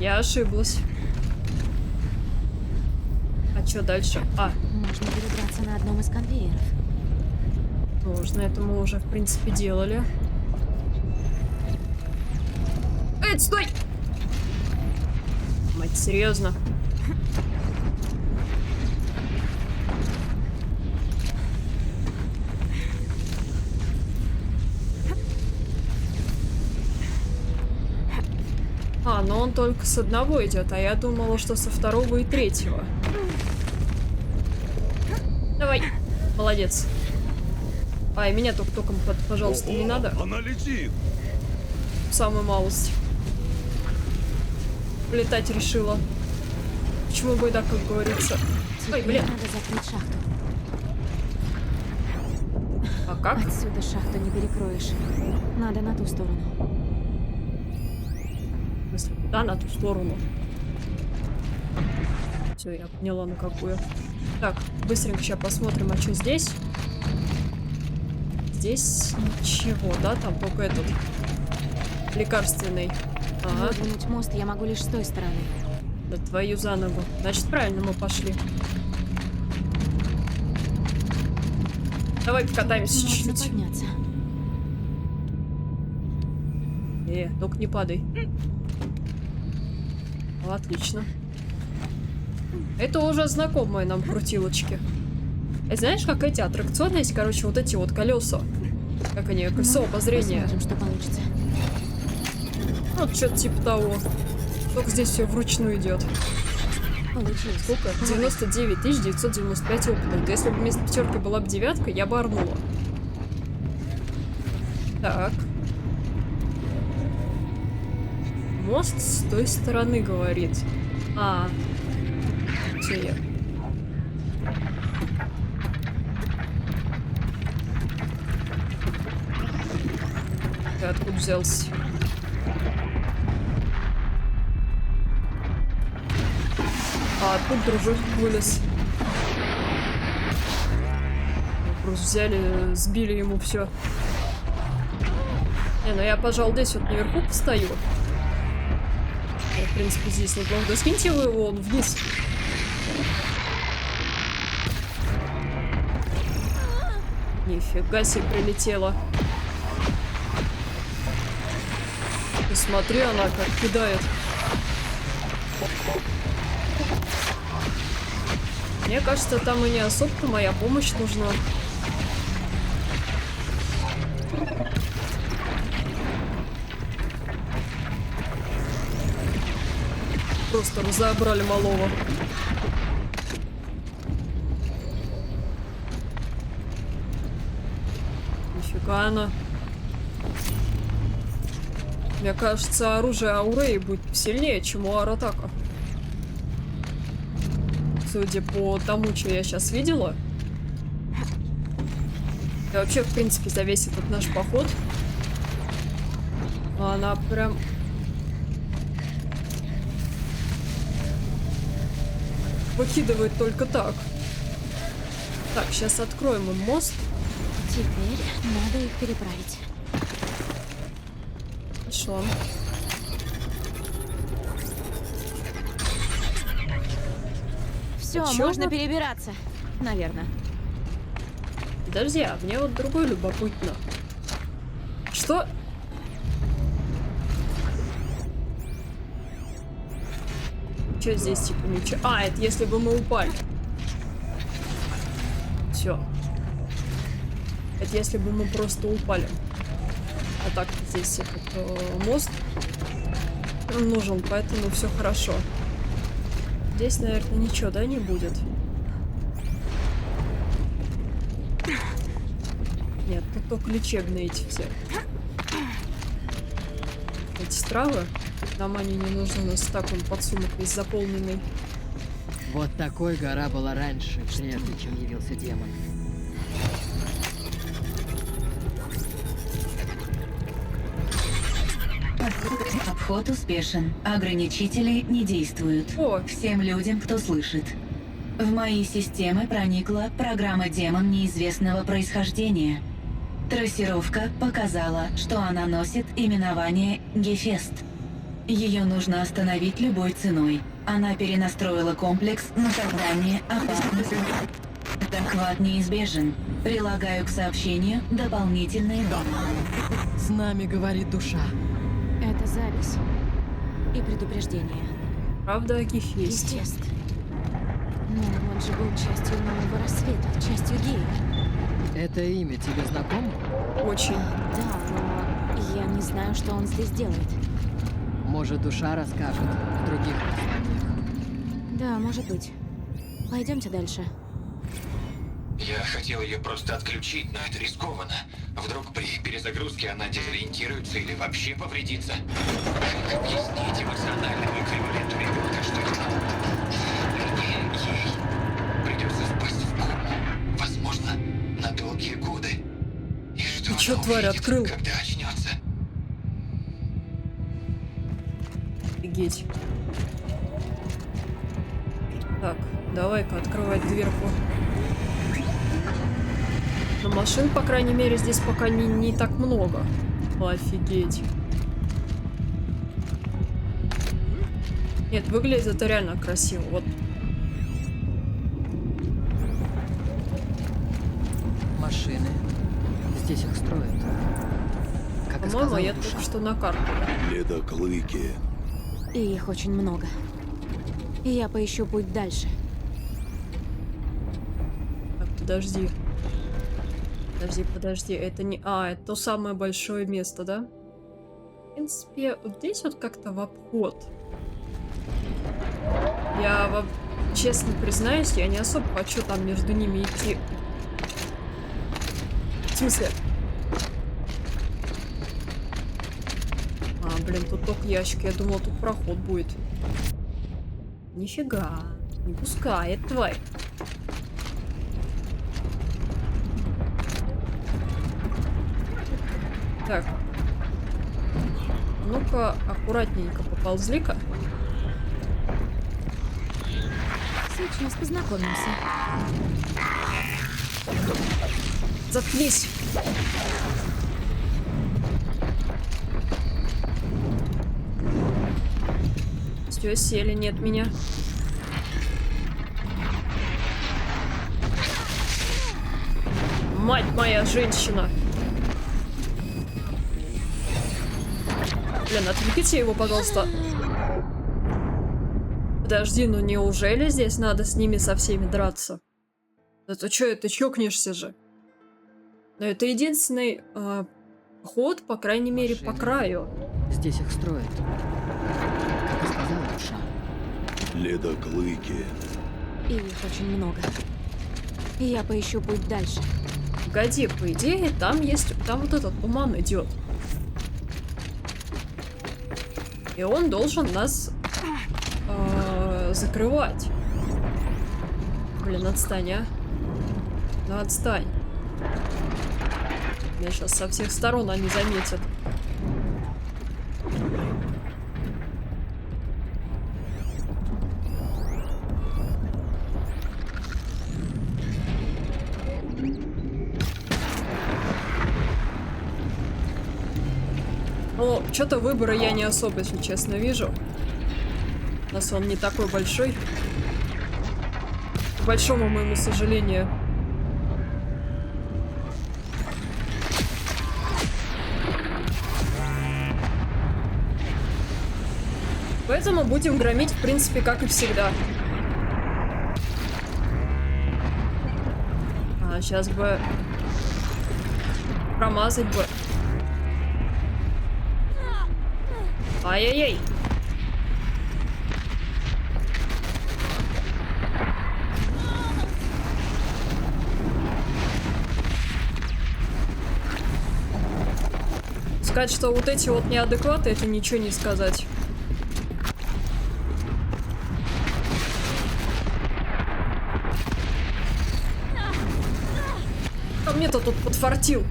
S1: Я ошиблась. А что дальше? А,
S4: Можно перебраться на одном из конвейеров.
S1: можно. Это мы уже, в принципе, делали. Эй, стой! Мать, серьезно? А, но он только с одного идет, а я думала, что со второго и третьего. Давай, молодец. А, и меня только током, пожалуйста, не надо.
S5: Она летит!
S1: В самую малость. Летать решила. Почему бы и так, как говорится. Ой,
S4: Теперь
S1: блин.
S4: надо закрыть шахту.
S1: А как?
S4: Отсюда шахту не перекроешь. Надо на ту сторону.
S1: В смысле, да, на ту сторону. Все, я поняла, на какую. Так, быстренько сейчас посмотрим, а что здесь. Здесь ничего, да? Там только этот лекарственный. Ага,
S4: Выдвинуть мост я могу лишь с той стороны.
S1: да твою за ногу. Значит, правильно мы пошли. Давай покатаемся
S4: Можно
S1: чуть-чуть.
S4: подняться.
S1: Только не падай. Отлично. Это уже знакомые нам крутилочки. Знаешь, как эти аттракционы есть, короче, вот эти вот колеса. Как они, колесо обозрения.
S4: Посмотрим, что получится.
S1: Вот что-то типа того. Только здесь все вручную идет.
S4: Получилось.
S1: Сколько? 99 995 опыта. Вот если бы вместо пятерки была бы девятка, я бы орнула. Так. Мост с той стороны, говорит. А. Где я? Ты откуда взялся? А тут дружок вылез. Просто взяли, сбили ему все. Не, ну я, пожалуй, здесь вот наверху постою. в принципе, здесь неплохо. Да скиньте вы его вниз. Нифига себе прилетела. И смотри, она как кидает. Мне кажется, там и не особо моя помощь нужна. Просто разобрали малого. Нифига она. Мне кажется, оружие Ауреи будет сильнее, чем у Аратака. Судя по тому, что я сейчас видела. И вообще, в принципе, за весь этот наш поход. Она прям... выкидывает только так. Так, сейчас откроем им мост.
S4: Теперь надо их переправить.
S1: Хорошо.
S4: Все,
S1: А чё
S4: можно
S1: вот-
S4: перебираться. Наверное.
S1: Подожди, а мне вот другое любопытно. Что? Что здесь типа ничего? А, это если бы мы упали. Все. Это если бы мы просто упали. А так здесь этот мост нужен, поэтому все хорошо. Здесь, наверное, ничего, да, не будет? Нет, тут только лечебные эти все. Эти травы. Нам они не нужны, у нас так он подсумок весь заполненный.
S3: Вот такой гора была раньше, прежде чем явился демон.
S6: Обход успешен. Ограничители не действуют.
S1: О,
S6: Всем людям, кто слышит. В мои системы проникла программа «Демон» неизвестного происхождения. Трассировка показала, что она носит именование «Гефест». Ее нужно остановить любой ценой. Она перенастроила комплекс на создание опасности. Захват неизбежен. Прилагаю к сообщению дополнительные данные.
S3: С нами говорит душа.
S4: Это запись. И предупреждение.
S1: правда, Гефест.
S4: Гефест. Ну, он же был частью нового рассвета, частью Геи.
S3: Это имя тебе знакомо?
S1: Очень.
S4: Да, но я не знаю, что он здесь делает.
S3: Может, душа расскажет в других посланиях.
S4: Да, может быть. Пойдемте дальше.
S2: Я хотел ее просто отключить, но это рискованно. Вдруг при перезагрузке она дезориентируется или вообще повредится. Как объяснить эмоциональному эквиваленту ребенка, что ей придется впасть в кому? Возможно, на долгие годы. И что
S1: Ты чё,
S2: она
S1: тварь,
S2: увидит,
S1: открыл?
S2: когда очнется?
S1: Офигеть. Так, давай-ка открывать дверку. Но машин, по крайней мере, здесь пока не так много. Офигеть. Нет, выглядит это реально красиво. Вот.
S3: Машины. Здесь их строят. Как и
S1: По-моему,
S3: сказала
S1: я
S3: душа.
S1: только что на карту.
S5: Ледоклыки.
S4: И их очень много. И я поищу путь дальше.
S1: Так, подожди. Подожди. Это не... А, это то самое большое место, да? В принципе, вот здесь вот как-то в обход. Я вам честно признаюсь, я не особо хочу там между ними идти. В смысле? А, блин, тут только ящик. Я думала, тут проход будет. Нифига. Не пускает, тварь. Так. Ну-ка, аккуратненько поползли-ка.
S4: Сейчас познакомимся.
S1: Заткнись! Все, сели, нет меня. Мать моя женщина. Блин, отвлеките его, пожалуйста. Подожди, ну неужели здесь надо с ними со всеми драться? Да ты чё, ты чокнешься же? Но это единственный ход, по крайней мере, по
S3: Машины.
S1: краю.
S3: Здесь их строят. Как и сказала душа.
S5: Ледоклыки.
S4: И их очень много. И я поищу путь дальше.
S1: Погоди, по идее, там есть... Там вот этот туман идет. И он должен нас закрывать. Блин, отстань, а. Ну отстань. Меня сейчас со всех сторон они заметят. Ну, что-то выбора я не особо, если честно, вижу. У нас он не такой большой. К большому моему сожалению. Поэтому будем громить, в принципе, как и всегда. А, сейчас бы... Промазать бы. Ай-яй-яй. Сказать, что вот эти вот неадекваты, это ничего не сказать. А мне-то тут подфартил.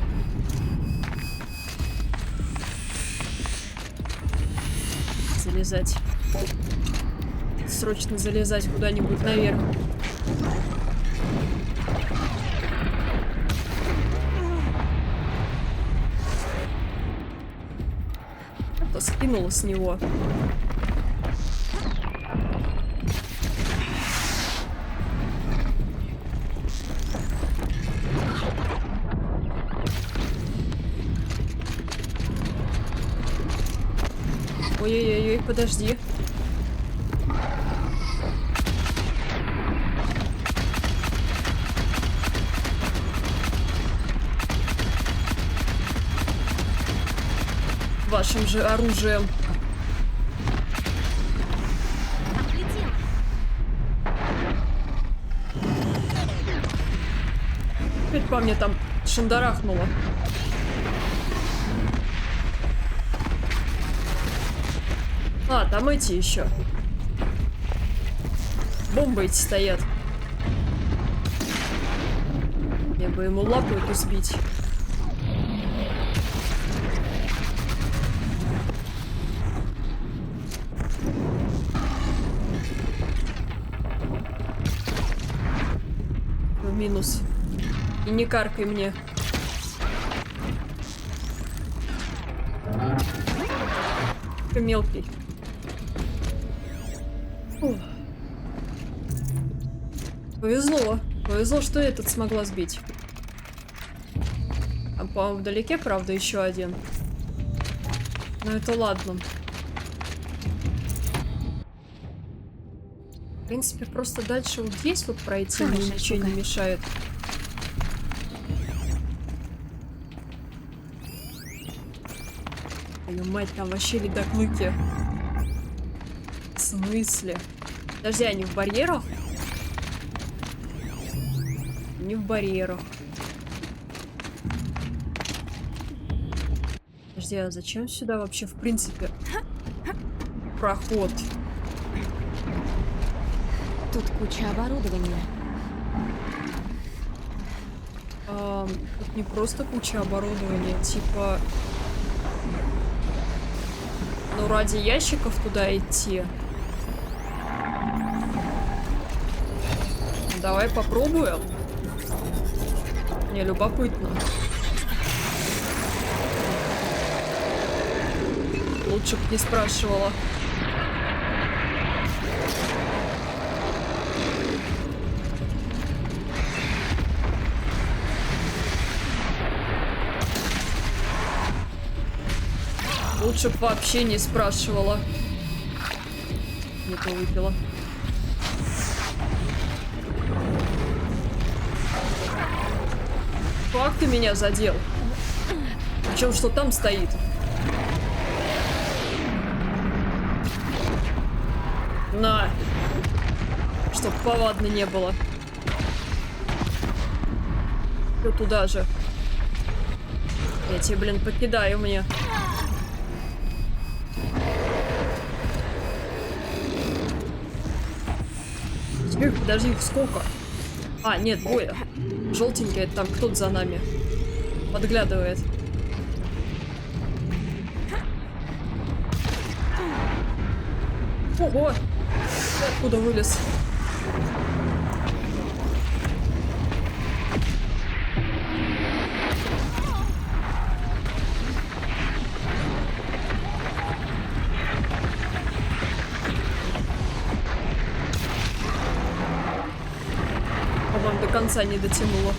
S1: Залезать. Срочно залезать куда-нибудь наверх. Это скинуло с него. Ой-ой-ой, подожди. Вашим же оружием. Опять по мне там шандарахнуло. А, там эти еще. Бомбы эти стоят. Я бы ему лапу эту сбить. В минус. И не каркай мне. Ты мелкий. Фух. Повезло. Повезло, что этот смогла сбить. А по-моему, вдалеке, правда, еще один. Но это ладно. В принципе, просто дальше вот здесь вот пройти мне
S4: Хорошая
S1: ничего не
S4: штука.
S1: мешает. Твою мать, там вообще ледоклыки. В смысле? Подожди, они в барьерах? Не в барьерах. Подожди, а зачем сюда вообще в принципе проход?
S4: Тут куча оборудования.
S1: Тут не просто куча оборудования, типа... Ну, ради ящиков туда идти. Давай попробуем. Мне любопытно. Лучше бы не спрашивала. Лучше б вообще не спрашивала. Не то выпила. Как ты меня задел? Причем что там стоит? На! Чтоб повадно не было. Все туда же. Я тебе, блин, покидаю мне. Теперь, подожди, их сколько? А, нет, двое. Желтенький, это там кто-то за нами. Подглядывает. Ого! Ты откуда вылез? По-моему, до конца не дотянула.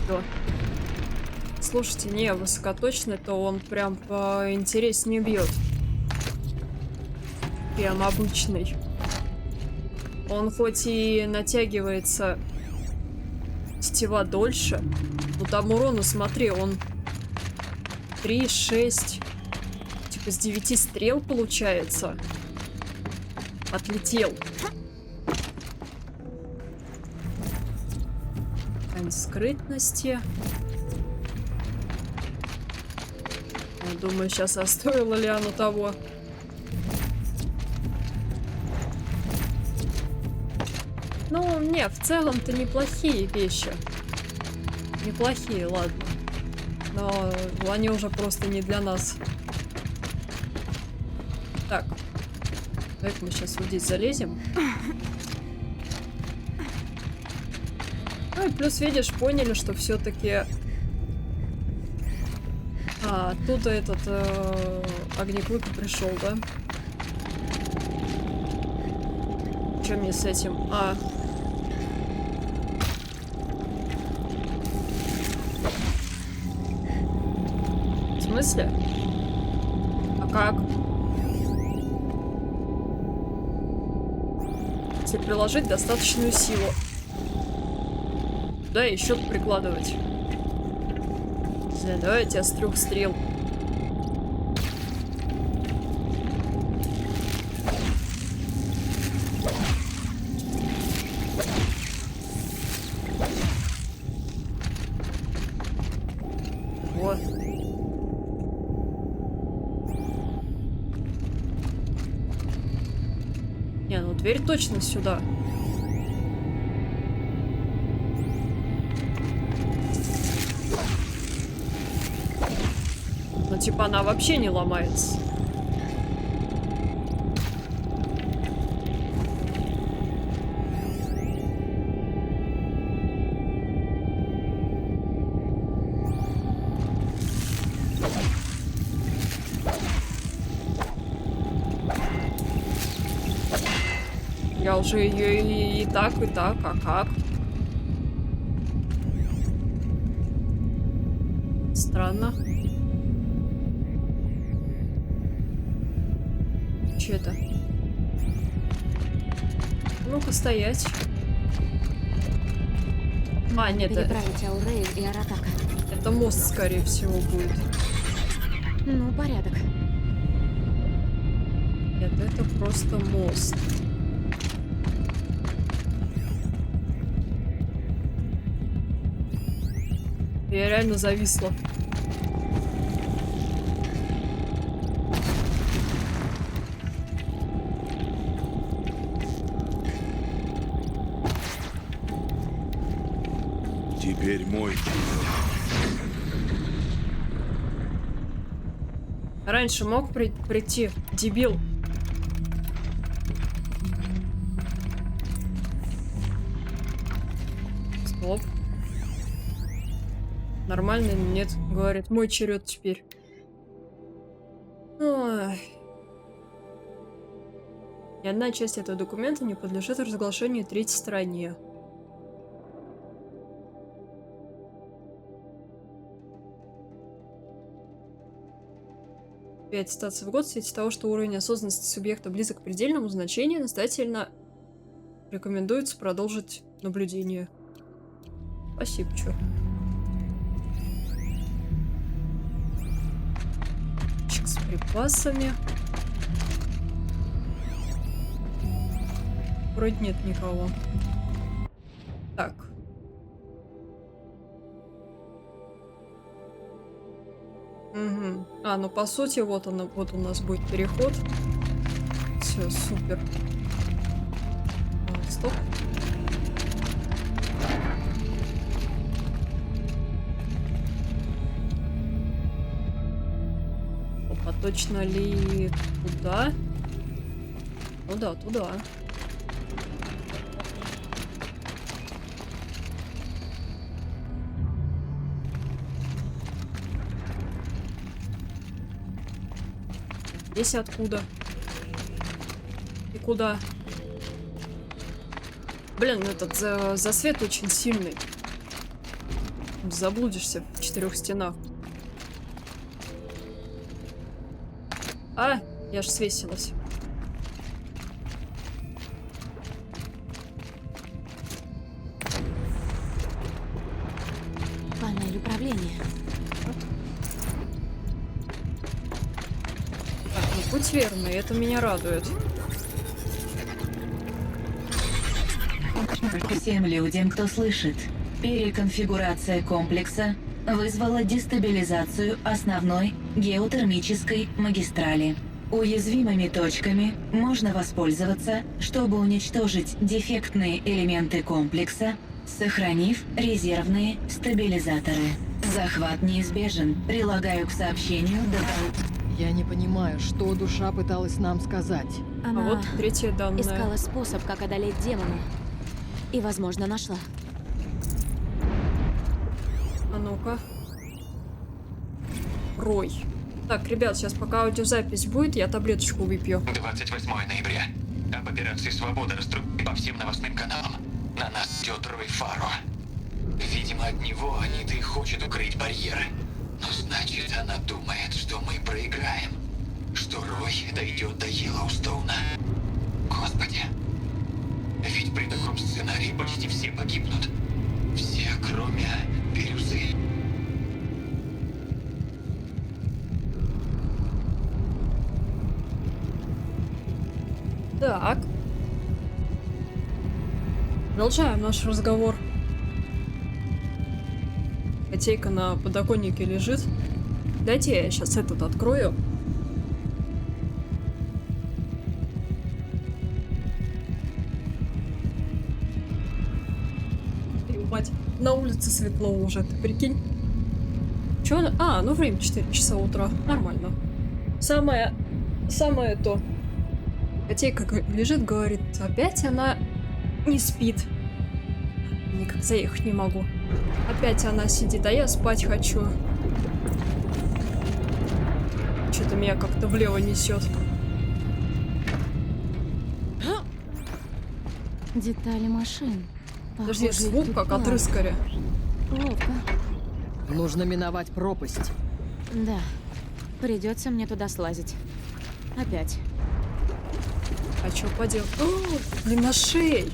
S1: Всё. Слушайте, не, высокоточный, то он прям поинтереснее бьет. Прям обычный. Он хоть и натягивается тетива дольше, но там урона, смотри, он 3, 6, типа с 9 стрел получается. Отлетел. Скрытности. Я думаю, сейчас стоило ли оно того. Ну, не, в целом-то неплохие вещи. Неплохие, ладно. Но они уже просто не для нас. Так. Давай-ка мы сейчас вот здесь залезем. Ну и плюс, видишь, поняли, что все-таки... А, оттуда этот огнеклык пришел, да? Что мне с этим? А. В смысле? А как? Если приложить достаточную силу. Да, и счет прикладывать. Не знаю, давай я тебя с 3 стрел. Вот. Не, ну дверь точно сюда. Ну, типа, она вообще не ломается. Я уже ее и так, а как? Странно. Че это? Ну-ка, стоять. А, нет,
S4: Переправить Аурею и Аратака.
S1: это мост, скорее всего, будет.
S4: Ну, порядок.
S1: Нет, это просто мост. Я реально зависла.
S5: Теперь мой.
S1: Раньше мог прийти, дебил. Стоп. Нормально? Нет, говорит. Мой черед теперь. Ой. Ни одна часть этого документа не подлежит разглашению третьей стороне. 5 стаций в год в свете того, что уровень осознанности субъекта близок к предельному значению, настоятельно рекомендуется продолжить наблюдение. Спасибо, чё. Чик с припасами. Вроде нет никого. Так. Угу. А, ну по сути, вот она, вот у нас будет переход. Все, супер. А, стоп. Опа, точно ли туда? Ну да, туда. Здесь откуда? И куда? Блин, этот засвет очень сильный. Заблудишься в 4 стенах. А, я ж свесилась.
S4: Панель управления.
S1: Так, ну путь верный, это меня радует.
S7: Всем людям, кто слышит, переконфигурация комплекса вызвала дестабилизацию основной геотермической магистрали. Уязвимыми точками можно воспользоваться, чтобы уничтожить дефектные элементы комплекса, сохранив резервные стабилизаторы. Захват неизбежен. Прилагаю к сообщению
S3: Я не понимаю, что душа пыталась нам сказать.
S4: Она
S1: А вот третья данная.
S4: искала способ, как одолеть демона. И, возможно, нашла.
S1: А ну-ка. Рой. Так, ребят, сейчас пока аудиозапись будет, я таблеточку выпью.
S2: 28 ноября. Об операции «Свобода» раструбили по всем новостным каналам. На нас идет Рой Фаро. Видимо, от него Анита и хочет укрыть барьеры. Но значит, она думает, что мы проиграем. Что Рой дойдет до Йеллоустоуна. Господи. Ведь при таком сценарии почти все погибнут. Все, кроме Бирюзы.
S1: Так. Продолжаем наш разговор. Котейка на подоконнике лежит. Дайте я сейчас этот открою. Мать, на улице светло уже, ты прикинь. Чё? А, ну время 4 часа утра. Нормально. Самое то. Котейка лежит, говорит, опять она не спит. Никак заехать не могу. Опять она сидит, а я спать хочу. Что-то меня как-то влево несет.
S4: Детали машин.
S1: Подожди,
S4: Похоже, их
S1: звук
S4: тут
S1: как от
S4: много.
S1: рыскаря.
S4: Ловко.
S3: Нужно миновать пропасть.
S4: Да. Придется мне туда слазить. Опять.
S1: А чё поделать? О, блин, на шее!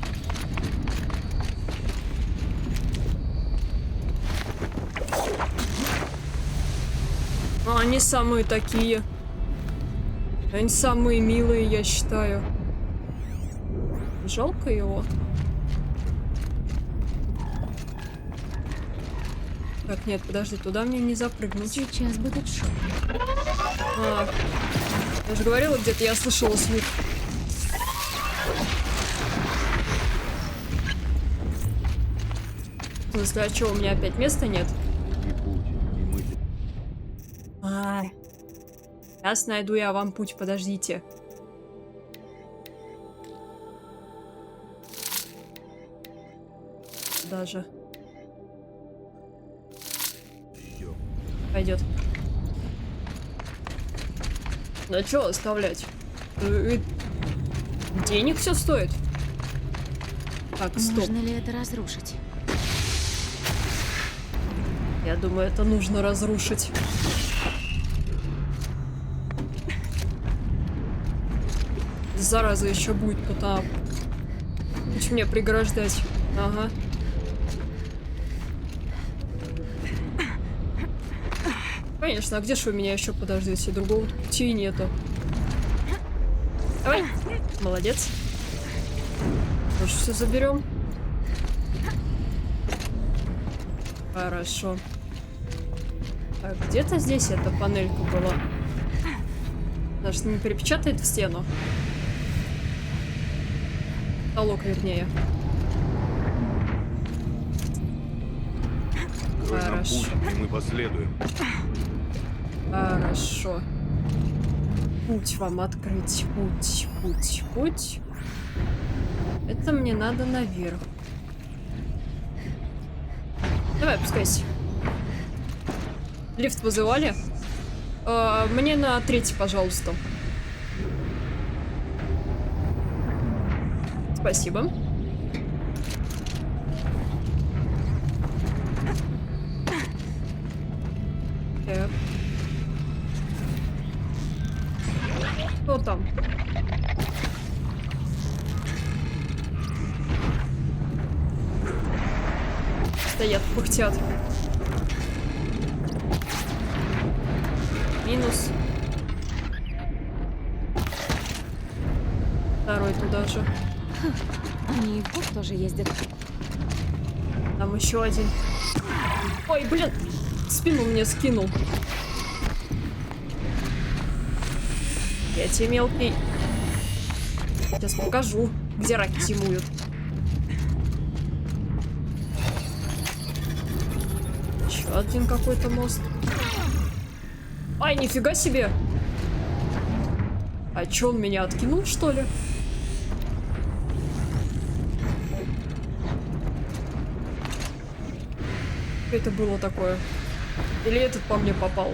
S1: А, они самые такие. Они самые милые, я считаю. Жалко его. Так, нет, подожди, туда мне не запрыгнуть.
S4: Сейчас будет шок.
S1: А, я же говорила, где-то я слышала звук. В смысле, а что, у меня опять места нет? Ай. Сейчас найду я вам путь, подождите. Даже. Пойдет. Да что оставлять? Денег все стоит. Так, стоп.
S4: Можно ли это разрушить?
S1: Я думаю, это нужно разрушить. зараза еще будет потом. Почему мне преграждать? Ага. Конечно, а где же вы меня еще подождете? Другого пути нету. Давай. Молодец. Тоже все заберем. Хорошо. Так, где-то здесь эта панелька была. Даже не перепечатает в стену. Потолок, вернее.
S5: Твой нам
S1: Хорошо.
S5: путь, и мы последуем.
S1: Хорошо. Путь вам открыть. Путь, путь, путь. Это мне надо наверх. Давай, опускайся. Лифт вызывали? Мне на 3-й, пожалуйста. Спасибо. Так. Кто там? Стоят, пыхтят. Минус. Второй туда же.
S4: Они и в бок тоже ездят.
S1: Там еще один. Ой, блин! Спину мне скинул. Я тебе мелкий. Сейчас покажу, где раки зимуют. Еще один какой-то мост. Ай, нифига себе! А чё, он меня откинул, что ли? Это было такое. Или этот по мне попал?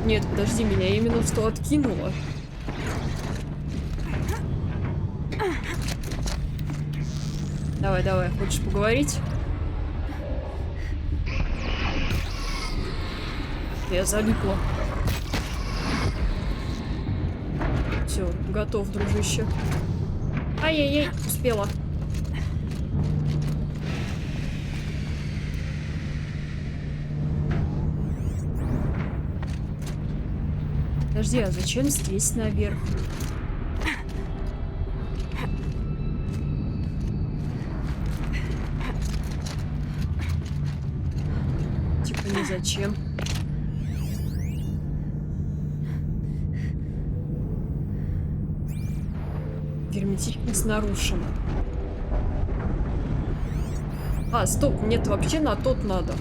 S1: Нет, подожди, меня именно что откинуло. Давай, давай, хочешь поговорить? Я залипла. Все, готов, дружище. Ай-яй-яй, успела. Подожди, а зачем здесь наверх? Типа не зачем. Герметичность нарушена. А, стоп, мне-то вообще на тот надо.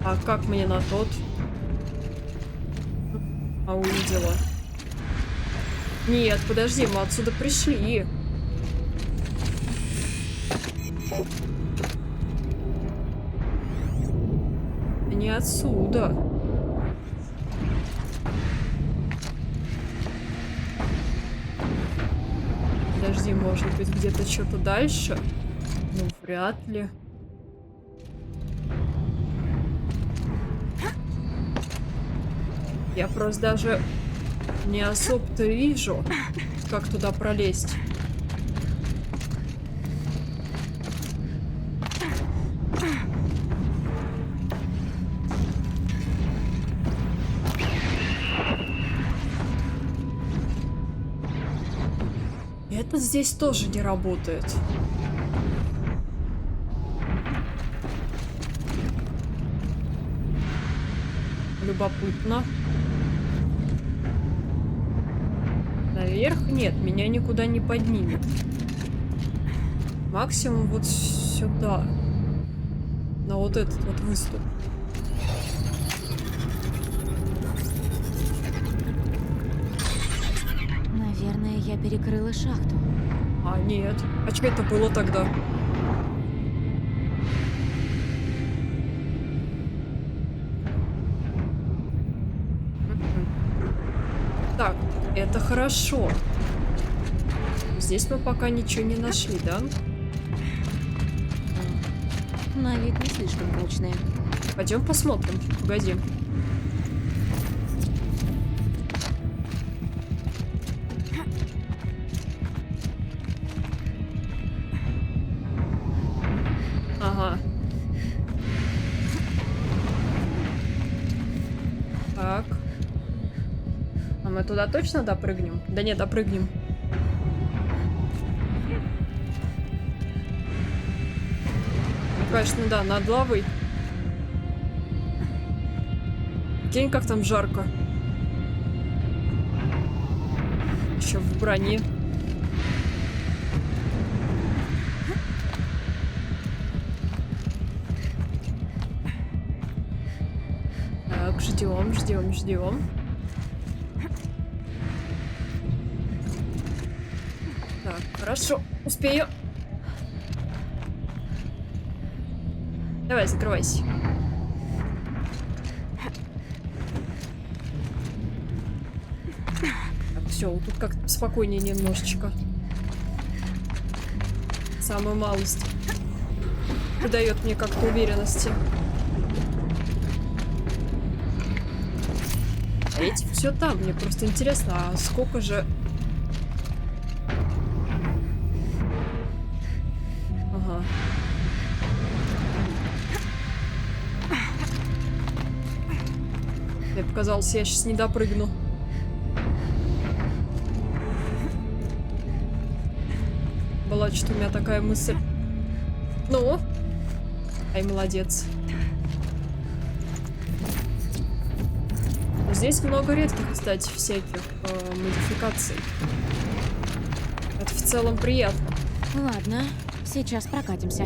S1: А как мне на тот? А, увидела. Нет, подожди, мы отсюда пришли. Не отсюда. Подожди, может быть, где-то что-то дальше? Ну, вряд ли. Я просто даже не особо-то вижу, как туда пролезть. Это здесь тоже не работает. Любопытно. Наверх? Нет, меня никуда не поднимет. Максимум вот сюда. На вот этот вот выступ.
S4: Наверное, я перекрыла шахту.
S1: А, нет. А что это было тогда? Так, это хорошо. Здесь мы пока ничего не нашли, да?
S4: На вид не слишком прочные.
S1: Пойдем посмотрим. Погоди. мы туда точно допрыгнем? Да не, допрыгнем. Конечно, да, над лавой. Прикинь, как там жарко. Еще в броне. Так, ждем, ждем, ждем. Так, хорошо, успею. Давай, закрывайся. Так, все, вот тут как-то спокойнее немножечко. Самую малость. Придает мне как-то уверенности. А эти все там. Мне просто интересно, а сколько же... Ага. Мне показалось, я сейчас не допрыгну. Была что-то у меня такая мысль. Ну? Ай, молодец. Здесь много редких, кстати, всяких модификаций. Это в целом приятно.
S4: Ладно, сейчас прокатимся.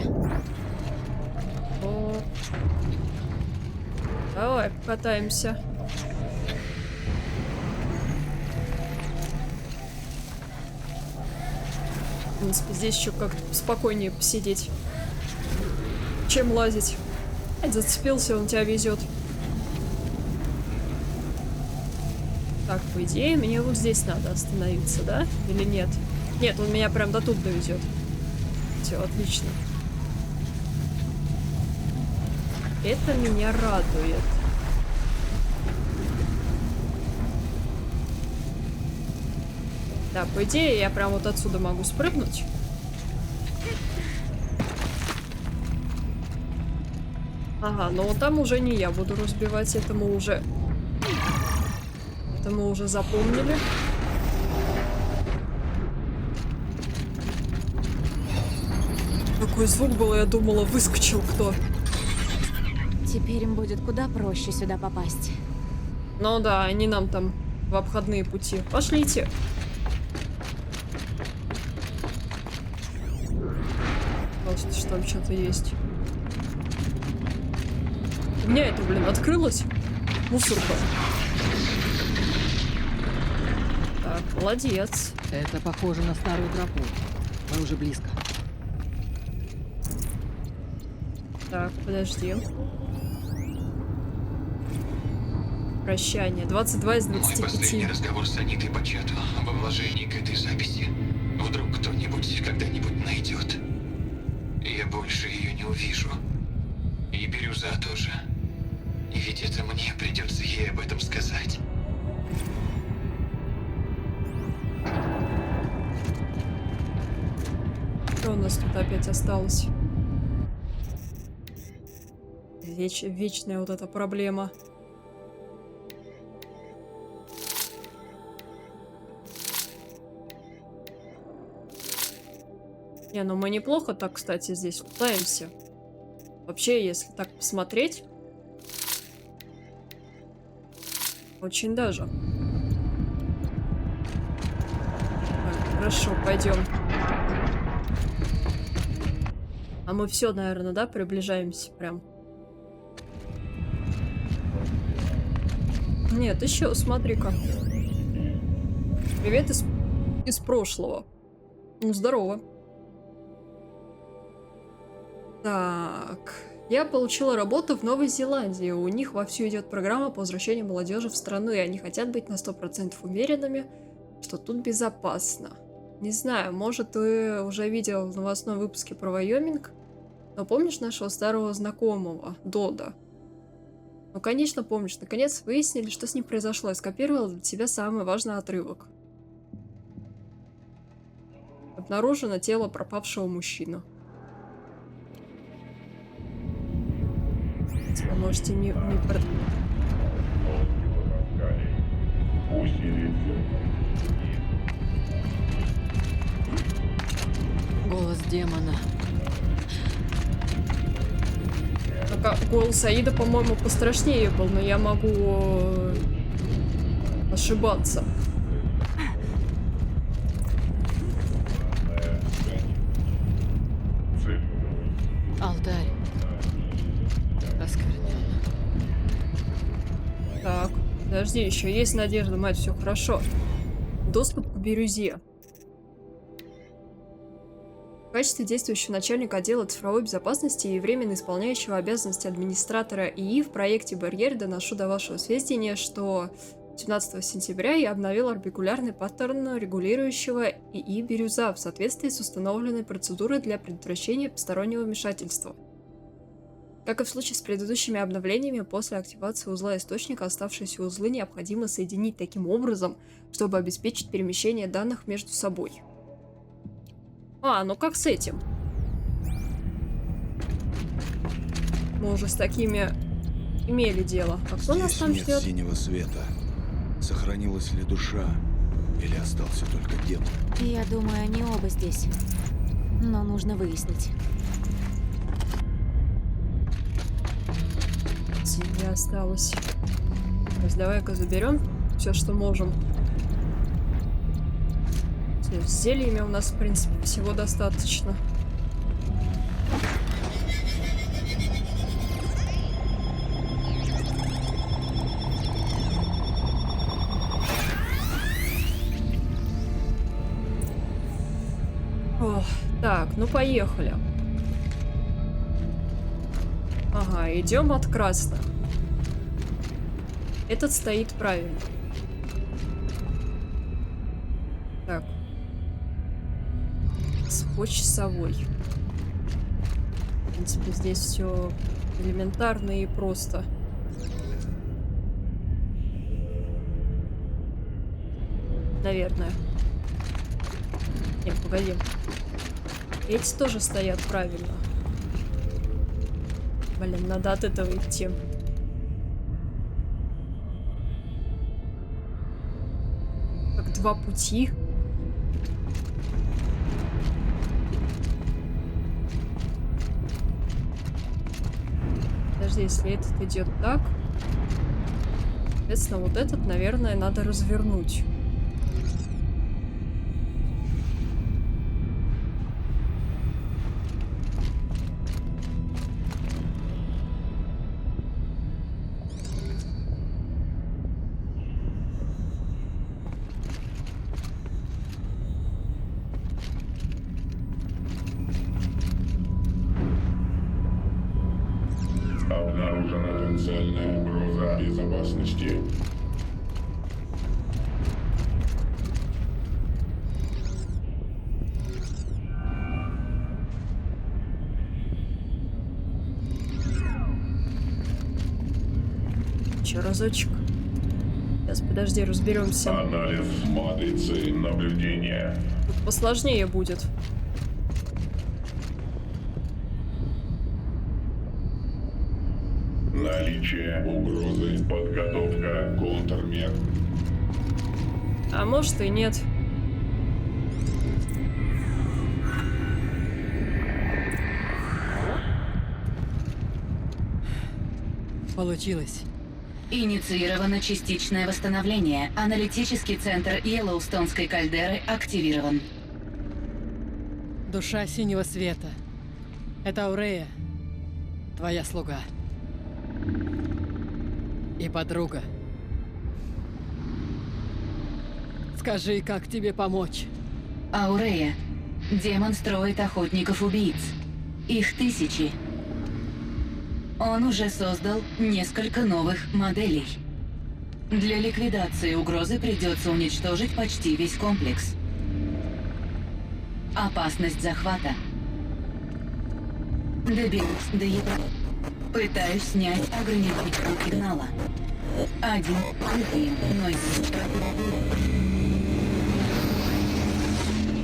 S1: О. Давай, покатаемся. В принципе, здесь еще как-то спокойнее посидеть, чем лазить. Зацепился, он тебя везет. Так, по идее, мне вот здесь надо остановиться, да? Или нет? Нет, он меня прям до тут довезет. Все, отлично. Это меня радует. Да, по идее, я прям вот отсюда могу спрыгнуть. Ага, но вот там уже не я буду разбивать, это мы уже запомнили. Какой звук был, я думала, выскочил кто.
S4: Теперь им будет куда проще сюда попасть.
S1: Ну да, они нам там в обходные пути. Пошлите. Просто что там что-то есть. У меня это, блин, открылось. Мусорка. Так, молодец.
S3: Это похоже на старую тропу. Мы уже близко.
S1: Так, подожди. Прощание. 22 из
S2: Мой последний
S1: 25.
S2: разговор с Анитой по чату во вложении к этой записи. Вдруг кто-нибудь когда-нибудь найдет. Я больше ее не увижу. И Бирюза тоже. И ведь это мне придется ей об этом сказать.
S1: Что у нас тут опять осталось? Вечная вот эта проблема. Не, ну мы неплохо так, кстати, здесь лутаемся. Вообще, если так посмотреть, очень даже. Так, хорошо, пойдем. А мы все, наверное, да, приближаемся прям. Нет, еще, смотри-ка. Привет из прошлого. Ну, здорово. Так, я получила работу в Новой Зеландии. У них вовсю идет программа по возвращению молодежи в страну, и они хотят быть на 100% уверенными, что тут безопасно. Не знаю, может, ты уже видел в новостном выпуске про Вайоминг, но помнишь нашего старого знакомого, Дода? Ну, конечно, помнишь. Наконец выяснили, что с ним произошло, и скопировала для тебя самый важный отрывок. Обнаружено тело пропавшего мужчины. Вы можете не
S3: Голос демона.
S1: Только голос Аида, по-моему, пострашнее был, но я могу ошибаться.
S3: Алтарь. Осквернен.
S1: Так, подожди, еще есть надежда, мать, все хорошо. Доступ к бирюзе. В качестве действующего начальника отдела цифровой безопасности и временно исполняющего обязанности администратора ИИ в проекте «Барьер» доношу до вашего сведения, что 17 сентября я обновил орбикулярный паттерн регулирующего ИИ «Бирюза» в соответствии с установленной процедурой для предотвращения постороннего вмешательства. Как и в случае с предыдущими обновлениями, после активации узла источника оставшиеся узлы необходимо соединить таким образом, чтобы обеспечить перемещение данных между собой. А, ну как с этим? Мы уже с такими имели дело. А кто нас
S5: Здесь
S1: там
S5: нет
S1: ждет?
S5: синего света. Сохранилась ли душа? Или остался только демон?
S4: Я думаю, они оба здесь. Но нужно выяснить.
S1: Синяя осталось. То есть давай-ка заберем все, что можем. С зельями у нас, в принципе, всего достаточно. О, так, ну поехали. Ага, идем от красных. Этот стоит правильно. Так. Скотч часовой. В принципе, здесь все элементарно и просто. Наверное. Нет, погоди. Эти тоже стоят правильно. Блин, надо от этого идти. Как два пути. Подожди, если этот идет так, соответственно, вот этот, наверное, надо развернуть.
S8: Обнаружена потенциальная угроза безопасности.
S1: Еще разочек. Сейчас, подожди, разберемся.
S8: Анализ матрицы наблюдения.
S1: Тут посложнее будет.
S8: Наличие угрозы. Подготовка контрмер.
S1: А может и нет.
S3: Получилось.
S7: Инициировано частичное восстановление. Аналитический центр Йеллоустонской кальдеры активирован.
S3: Душа синего света. Это Аурея. Твоя слуга. И подруга. Скажи, как тебе помочь?
S7: Аурея. Демон строит охотников-убийц. Их тысячи. Он уже создал несколько новых моделей. Для ликвидации угрозы придется уничтожить почти весь комплекс. Опасность захвата. Доберусь до его. Пытаюсь снять ограничитель сигнала. Один уязвим, но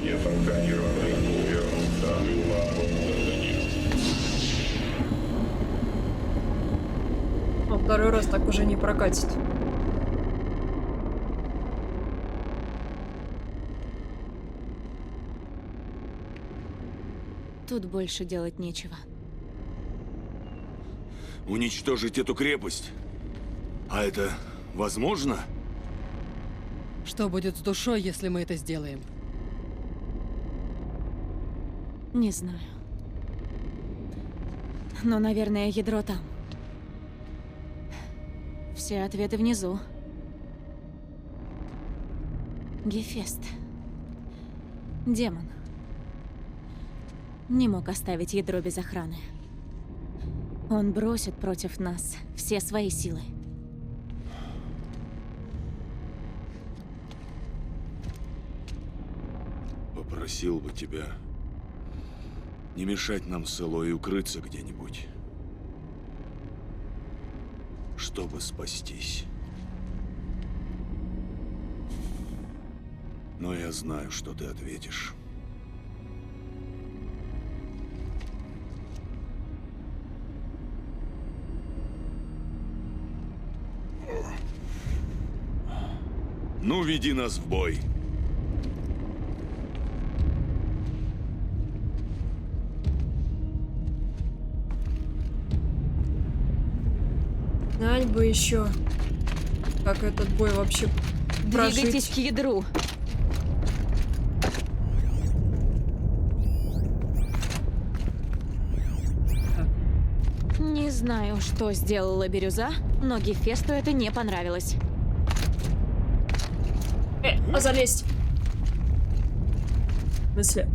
S8: Несанкционированный вернуться к главному заданию.
S1: А второй раз так уже не прокатит.
S4: Тут больше делать нечего.
S5: Уничтожить эту крепость? А это возможно?
S3: Что будет с душой, если мы это сделаем?
S4: Не знаю. Но, наверное, ядро там. Все ответы внизу. Гефест. Демон. Не мог оставить ядро без охраны. Он бросит против нас все свои силы.
S5: Попросил бы тебя не мешать нам с Элой укрыться где-нибудь, чтобы спастись. Но я знаю, что ты ответишь. Ну, веди нас в бой.
S1: Знать бы еще, как этот бой вообще
S4: Двигайтесь
S1: прожить.
S4: к ядру. Не знаю, что сделала Бирюза, но Гефесту это не понравилось.
S1: А залезть? В смысле?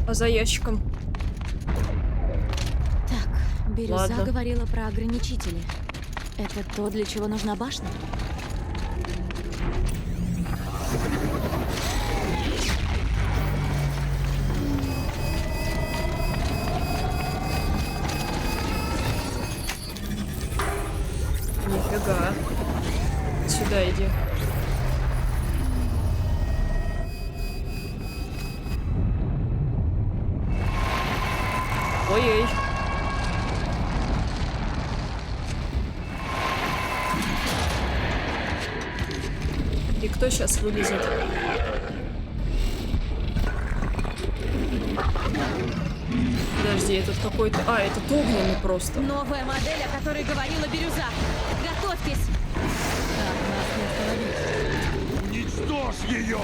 S1: А за ящиком?
S4: Так, Бирюза
S1: Ладно.
S4: говорила про ограничители. Это то, для чего нужна башня?
S1: Нифига. Сюда иди. Ой-ой. И кто сейчас вылезет? Подожди, этот какой-то... А, этот огненный просто.
S4: Новая модель, о которой говорила Бирюза. Готовьтесь!
S5: Уничтожь ее!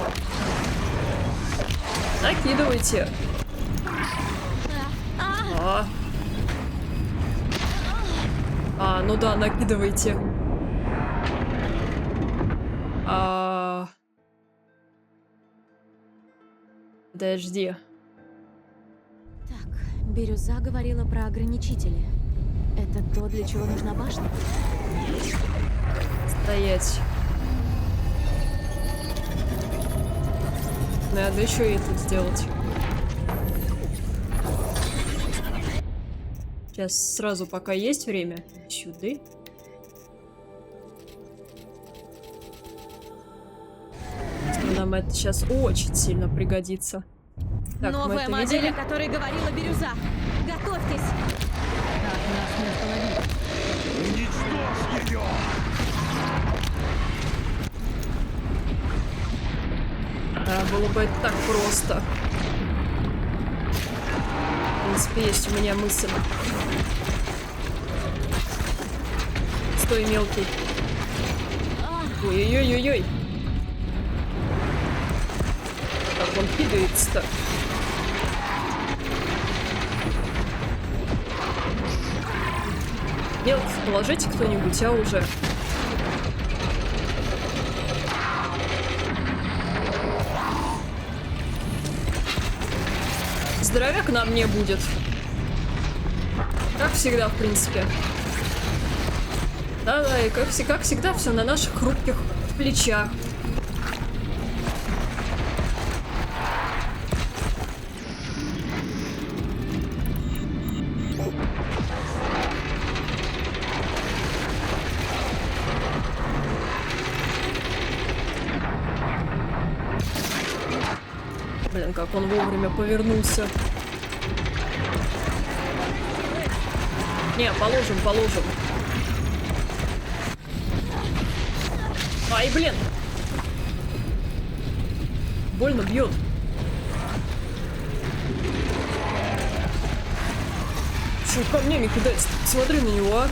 S1: Накидывайте. Ну да, накидывайте. Подожди.
S4: Так, Бирюза говорила про ограничители. Это то, для чего нужна башня?
S1: Стоять. Надо еще и это сделать. Сейчас сразу, пока есть время, сюда. Нам это сейчас очень сильно пригодится. Так, мы
S4: Новая
S1: это
S4: модель,
S1: видели?
S4: о которой говорила Бирюза. Готовьтесь!
S5: Уничтожь ее!
S1: Было бы это так просто. В принципе, есть у меня мысль. Стой, мелкий. Ой-ой-ой-ой-ой. Как он кидается-то? Мелких положите кто-нибудь, а уже. Здоровяк на мне будет. Как всегда, в принципе. Да-да, и как всегда, все на наших хрупких плечах. Блин, как он вовремя повернулся. Не, положим. Ай, блин. Больно бьет. Чё камнями кидается? Смотри на него, а.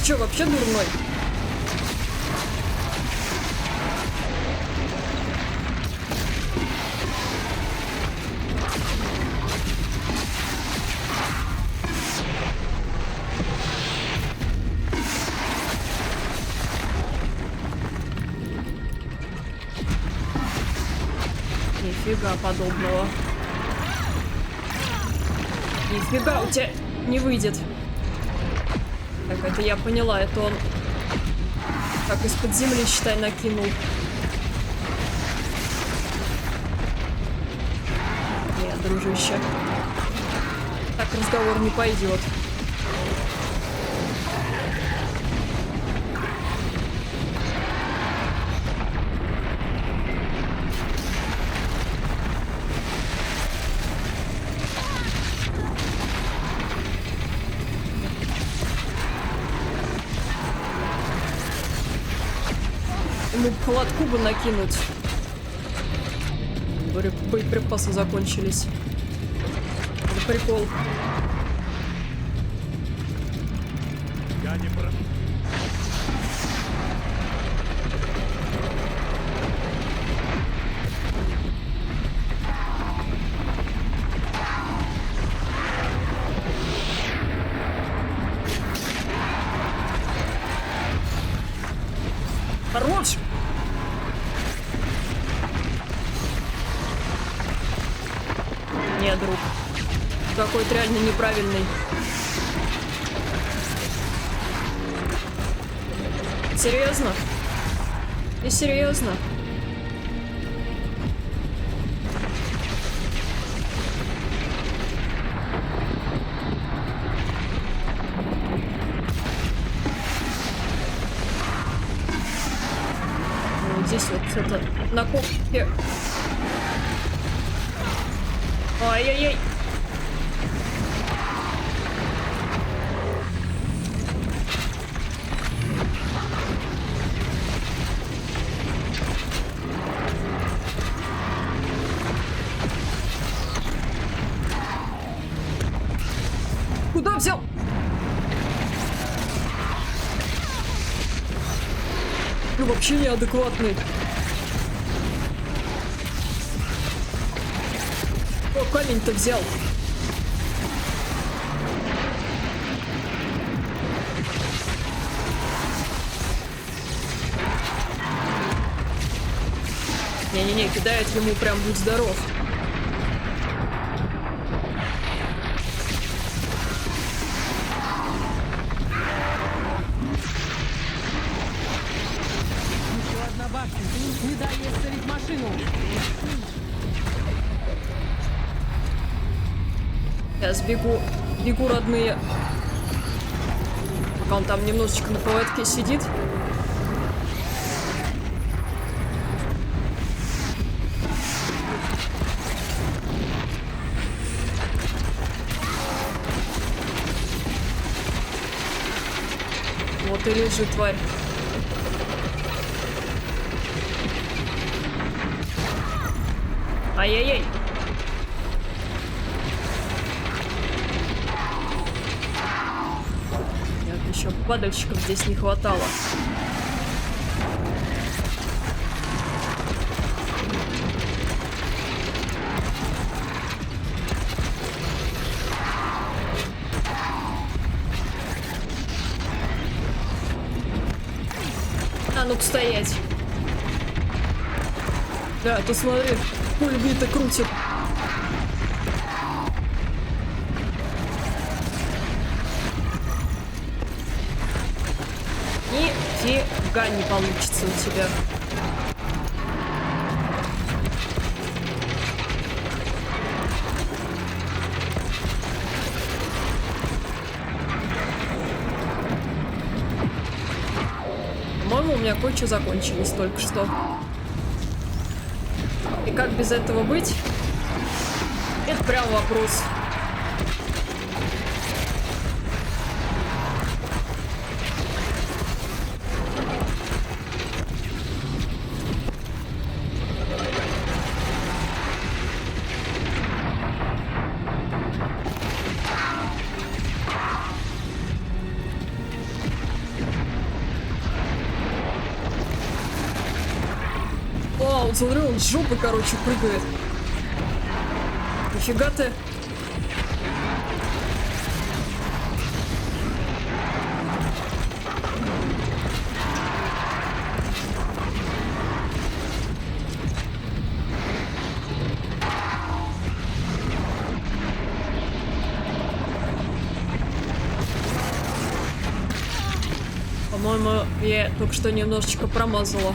S1: Чё, вообще дурной? Нифига подобного. Нифига у тебя не выйдет. Так, это я поняла, это он как из-под земли, считай, накинул. Нет, дружище. Так разговор не пойдет. Ему холодку бы накинуть. Боеприпасы закончились. Это прикол. Хорош! Нет, друг. Какой-то реально неправильный. Серьезно? И серьезно? Вот здесь вот это на кухне. Ай-яй-яй. Куда взял? Ну, вообще неадекватный. О, камень-то взял. Не-не-не, кидает ему прям будь здоров.
S3: Еще одна башня. Не дай ей остановить машину.
S1: Сейчас бегу, родные. Пока он там немножечко на поводке сидит. Вот и лежит, тварь. Ай-яй-яй. Еще падальщиков здесь не хватало. А ну-ка стоять. Да, ты смотри, пуль-бита крутит. Нифига не получится у тебя. По-моему, у меня кое-что закончилось только что. И как без этого быть? Это прям вопрос. вот смотри, он с жопы, короче, прыгает. Нифига ты. По-моему, я только что немножечко промазала.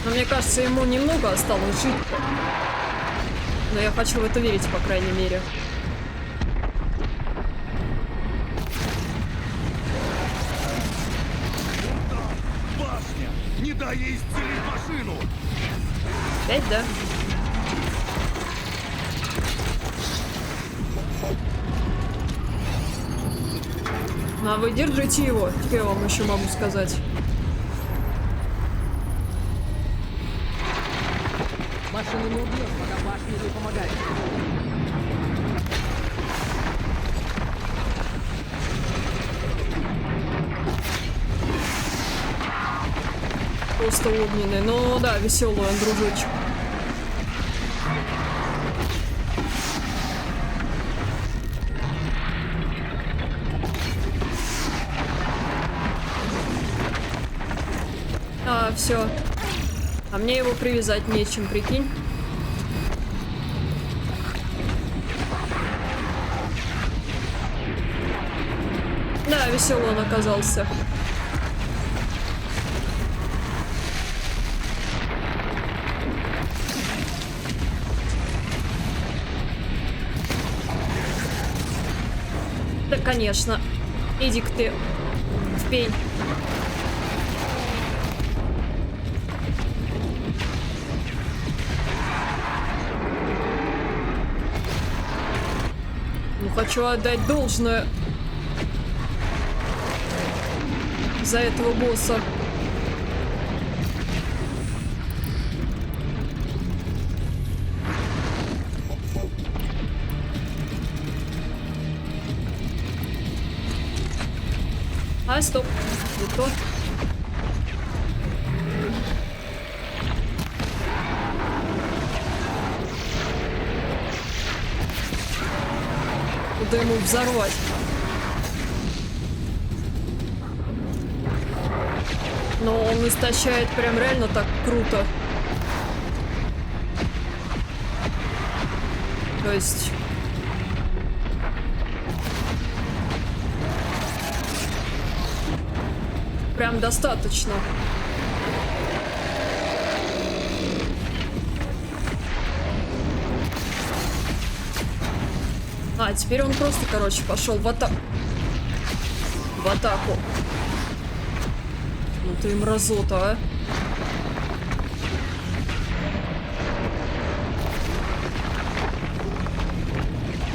S1: Но мне кажется, ему немного осталось жить. Но я хочу в это верить, по крайней мере.
S5: Башня! Не дай ей исцелить машину!
S1: Опять, да? А вы держите его, что я вам еще могу сказать.
S3: Машину не убьешь, пока башня не помогает.
S1: Просто огненный. Ну да, веселый он, дружочек. А, все. А мне его привязать нечем, прикинь. Да, веселый он оказался. Да, конечно. Иди-ка ты в пень. Ну, хочу отдать должное за этого босса. А, стоп. Не то. Куда ему взорвать? Но он истощает прям реально так круто. То есть... Прям достаточно. А, теперь он просто, короче, пошел в атаку. В атаку. Ну ты мразота, а.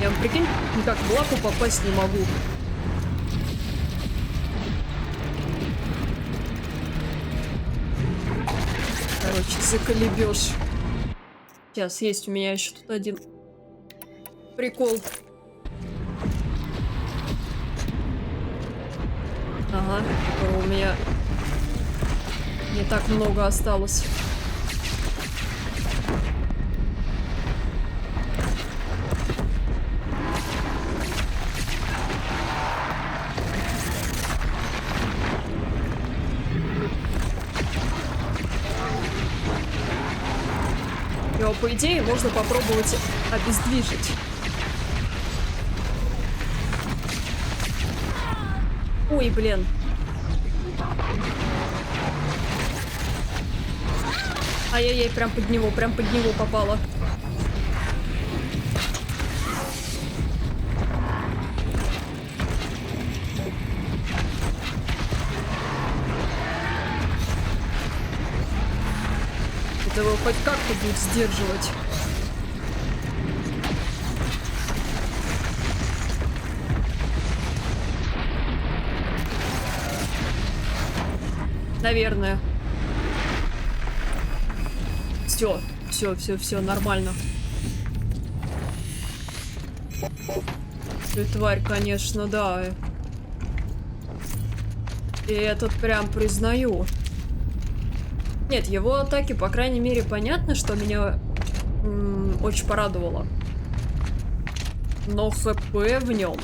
S1: Я, прикинь, никак в лапу попасть не могу. Короче, заколебешь. Сейчас есть у меня еще тут один прикол. Ага, которого у меня не так много осталось. Его, по идее, можно попробовать обездвижить. Ой, блин. Ай-яй-яй, прям под него попало. Это его хоть как-то будет сдерживать. Наверное. Все, Все, нормально. Ты тварь, конечно, да. И этот прям признаю. Нет, его атаки, по крайней мере, понятно, что меня очень порадовало. Но ХП в нем.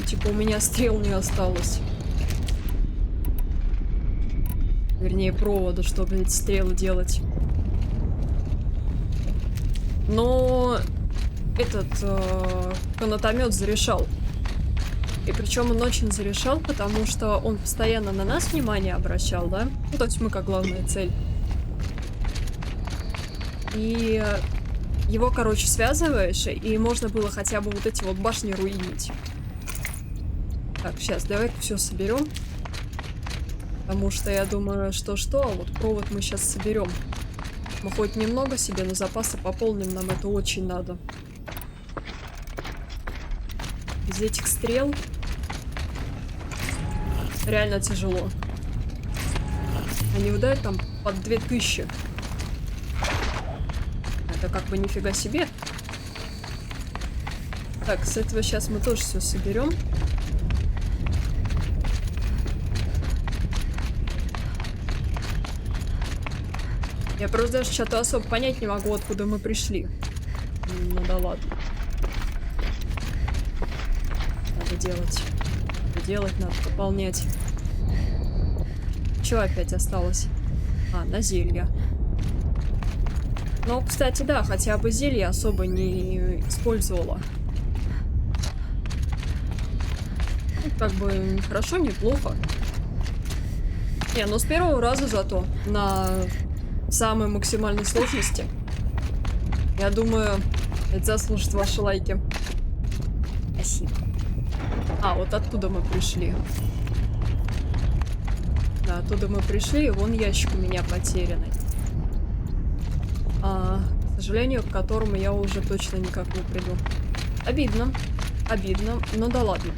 S1: Типа у меня стрел не осталось. Вернее, провода, чтобы эти стрелы делать. Но этот канатомет зарешал. И причем он очень зарешал, потому что он постоянно на нас внимание обращал, да? Ну, то есть мы как главная цель. И его, короче, связываешь, и можно было хотя бы вот эти вот башни руинить. Так, сейчас, давай все соберем. Потому что я думаю, что-что, а вот провод мы сейчас соберем. Мы хоть немного себе на запасы пополним, нам это очень надо. Из этих стрел реально тяжело. Они ударят там под 2000. Это как бы нифига себе. Так, с этого сейчас мы тоже все соберем. Я просто даже что-то особо понять не могу, откуда мы пришли. Ну да ладно. Надо делать. Надо делать, надо пополнять. Чего опять осталось? А, на зелья. Ну, кстати, да, хотя бы зелья особо не использовала. Ну, как бы не хорошо, не плохо. Не, ну с первого раза зато на самой максимальной сложности. Я думаю, это заслужит ваши лайки. Спасибо. А, вот оттуда мы пришли. Да, оттуда мы пришли, и вон ящик у меня потерянный. К сожалению, к которому я уже точно никак не приду. Обидно. Обидно. Ну да ладно.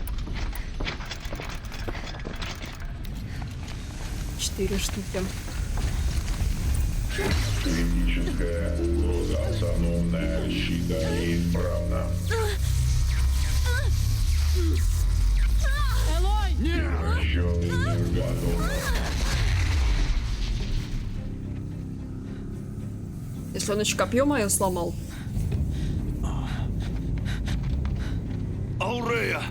S1: 4 штуки.
S8: Критическая угроза. Автономная защита неисправна. Превращенный в готов.
S1: Если он еще копье мое сломал.
S5: Аурея!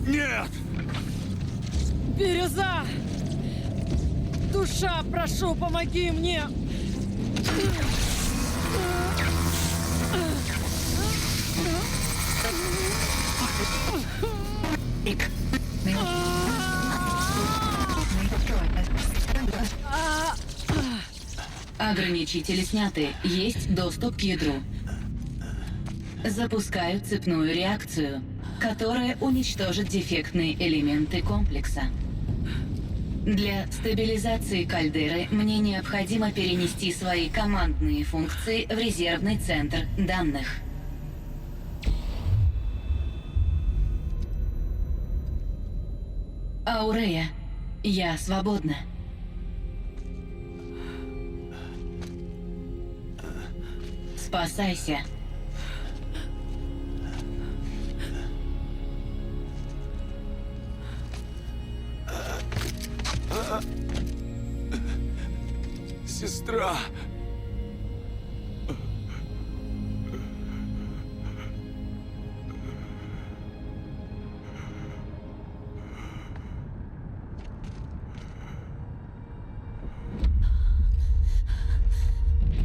S5: Нет!
S3: Бирюза! Душа, прошу, помоги мне!
S7: Ограничители сняты. Есть доступ к ядру. Запускаю цепную реакцию, которая уничтожит дефектные элементы комплекса. Для стабилизации кальдеры мне необходимо перенести свои командные функции в резервный центр данных. Аурея, я свободна. Спасайся.
S5: Сестра!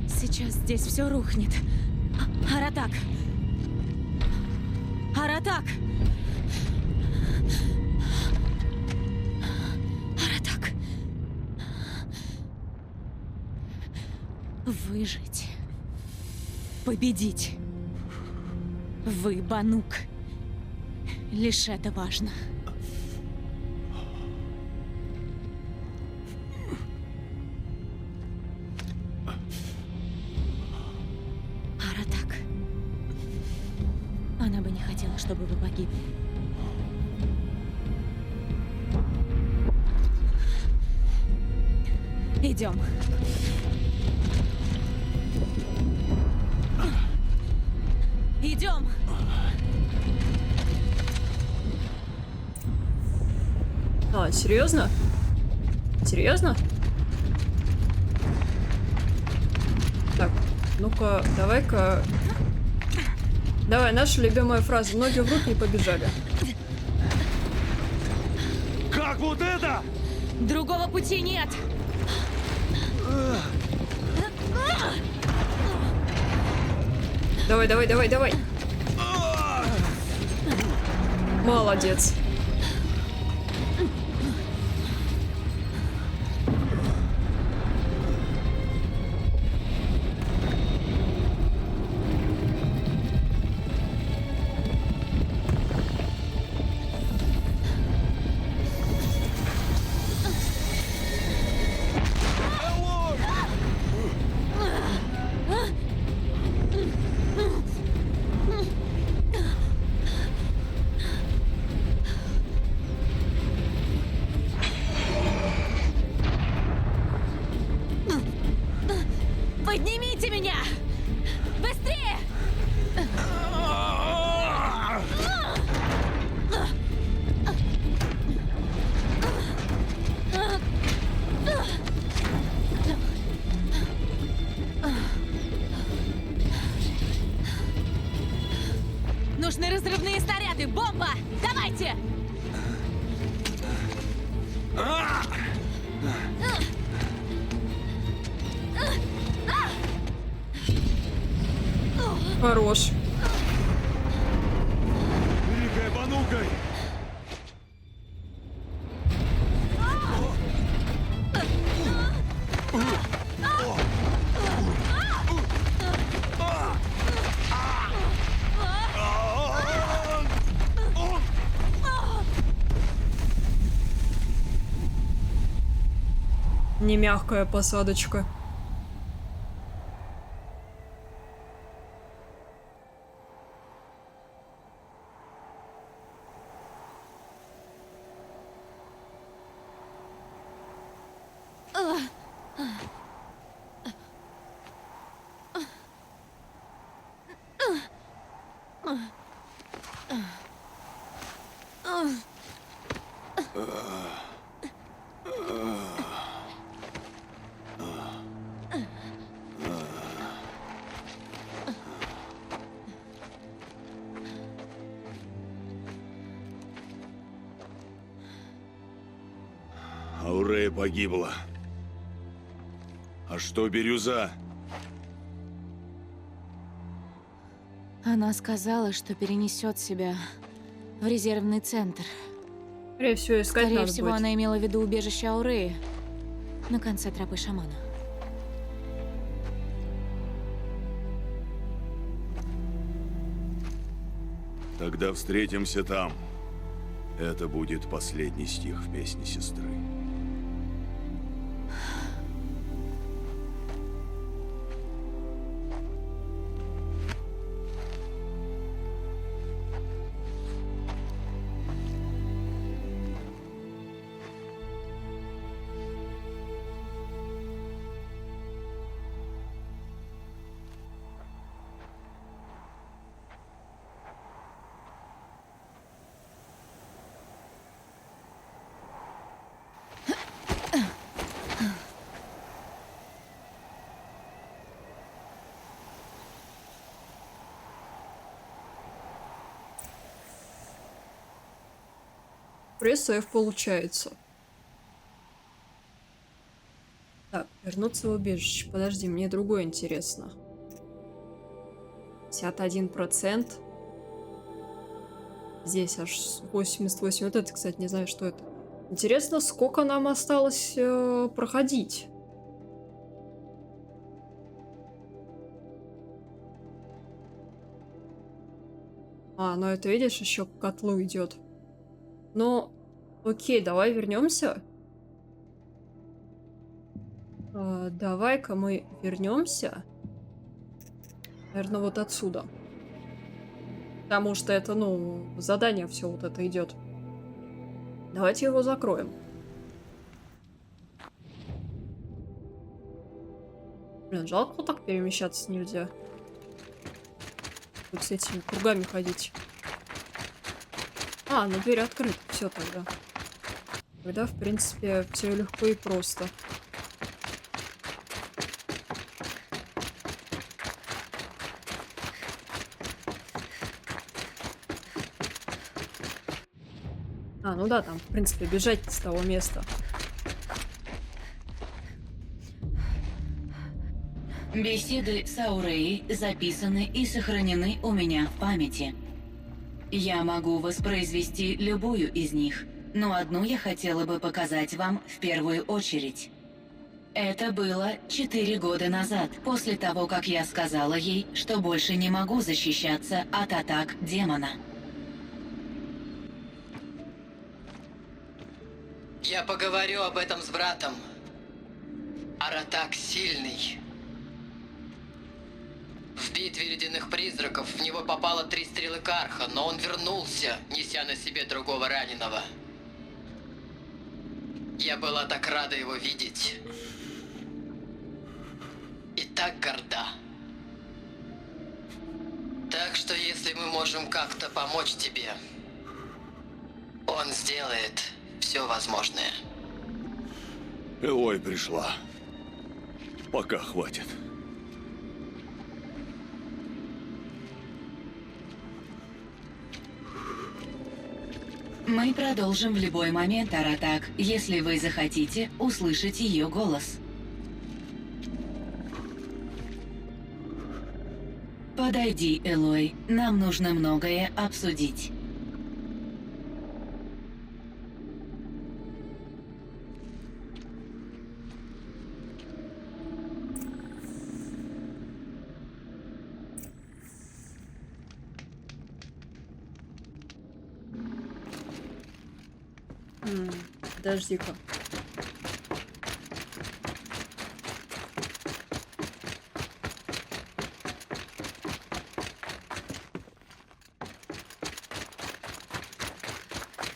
S4: Сейчас здесь все рухнет. Аратак! Аратак! Аратак! Выжить. Победить. Вы, Банук. Лишь это важно. Аратак. Она бы не хотела, чтобы вы погибли. Идем. Идем.
S1: А, серьезно? Серьезно? Так, ну-ка, давай-ка... Давай, наша любимая фраза. Ноги в руки и побежали.
S5: Как вот это?
S4: Другого пути нет.
S1: Давай, давай, давай, давай. Молодец.
S4: Поднимите меня! Быстрее! Нужны разрывные снаряды! Бомба! Давайте!
S1: Хорош.
S5: Великая банукой!
S1: Не мягкая посадочка.
S5: Аурея погибла. А что Бирюза?
S4: Она сказала, что перенесет себя в резервный центр.
S1: Скорее всего, искать
S4: Скорее
S1: надо
S4: всего,
S1: будет.
S4: она имела в виду убежище Ауреи на конце тропы шамана.
S5: Тогда встретимся там. Это будет последний стих в песне сестры.
S1: Пресс-сейв получается. Так, вернуться в убежище. Подожди, мне другое интересно. 51%. Здесь аж 88. Вот это, кстати, не знаю, что это. Интересно, сколько нам осталось проходить. А, ну это, видишь, еще к котлу идет. Ну, окей, давай вернемся. Давай-ка мы вернемся. Наверное, вот отсюда. Потому что это, ну, задание все вот это идет. Давайте его закроем. Блин, жалко, вот так перемещаться нельзя. тут с этими кругами ходить. А, ну дверь открыта. Все тогда. Тогда, в принципе, все легко и просто. А, ну да, там, в принципе, бежать с того места.
S7: Беседы с Аурей записаны и сохранены у меня в памяти. Я могу воспроизвести любую из них, но одну я хотела бы показать вам в первую очередь. Это было 4 года назад, после того, как я сказала ей, что больше не могу защищаться от атак демона.
S3: Я поговорю об этом с братом. Аратак сильный. В битве ледяных призраков в него попало 3 стрелы Карха, но он вернулся, неся на себе другого раненого. Я была так рада его видеть. И так горда. Так что если мы можем как-то помочь тебе, он сделает все возможное.
S5: Элой пришла. Пока хватит.
S7: Мы продолжим в любой момент, Аратак, если вы захотите услышать ее голос. Подойди, Элой, нам нужно многое обсудить.
S1: Подожди-ка.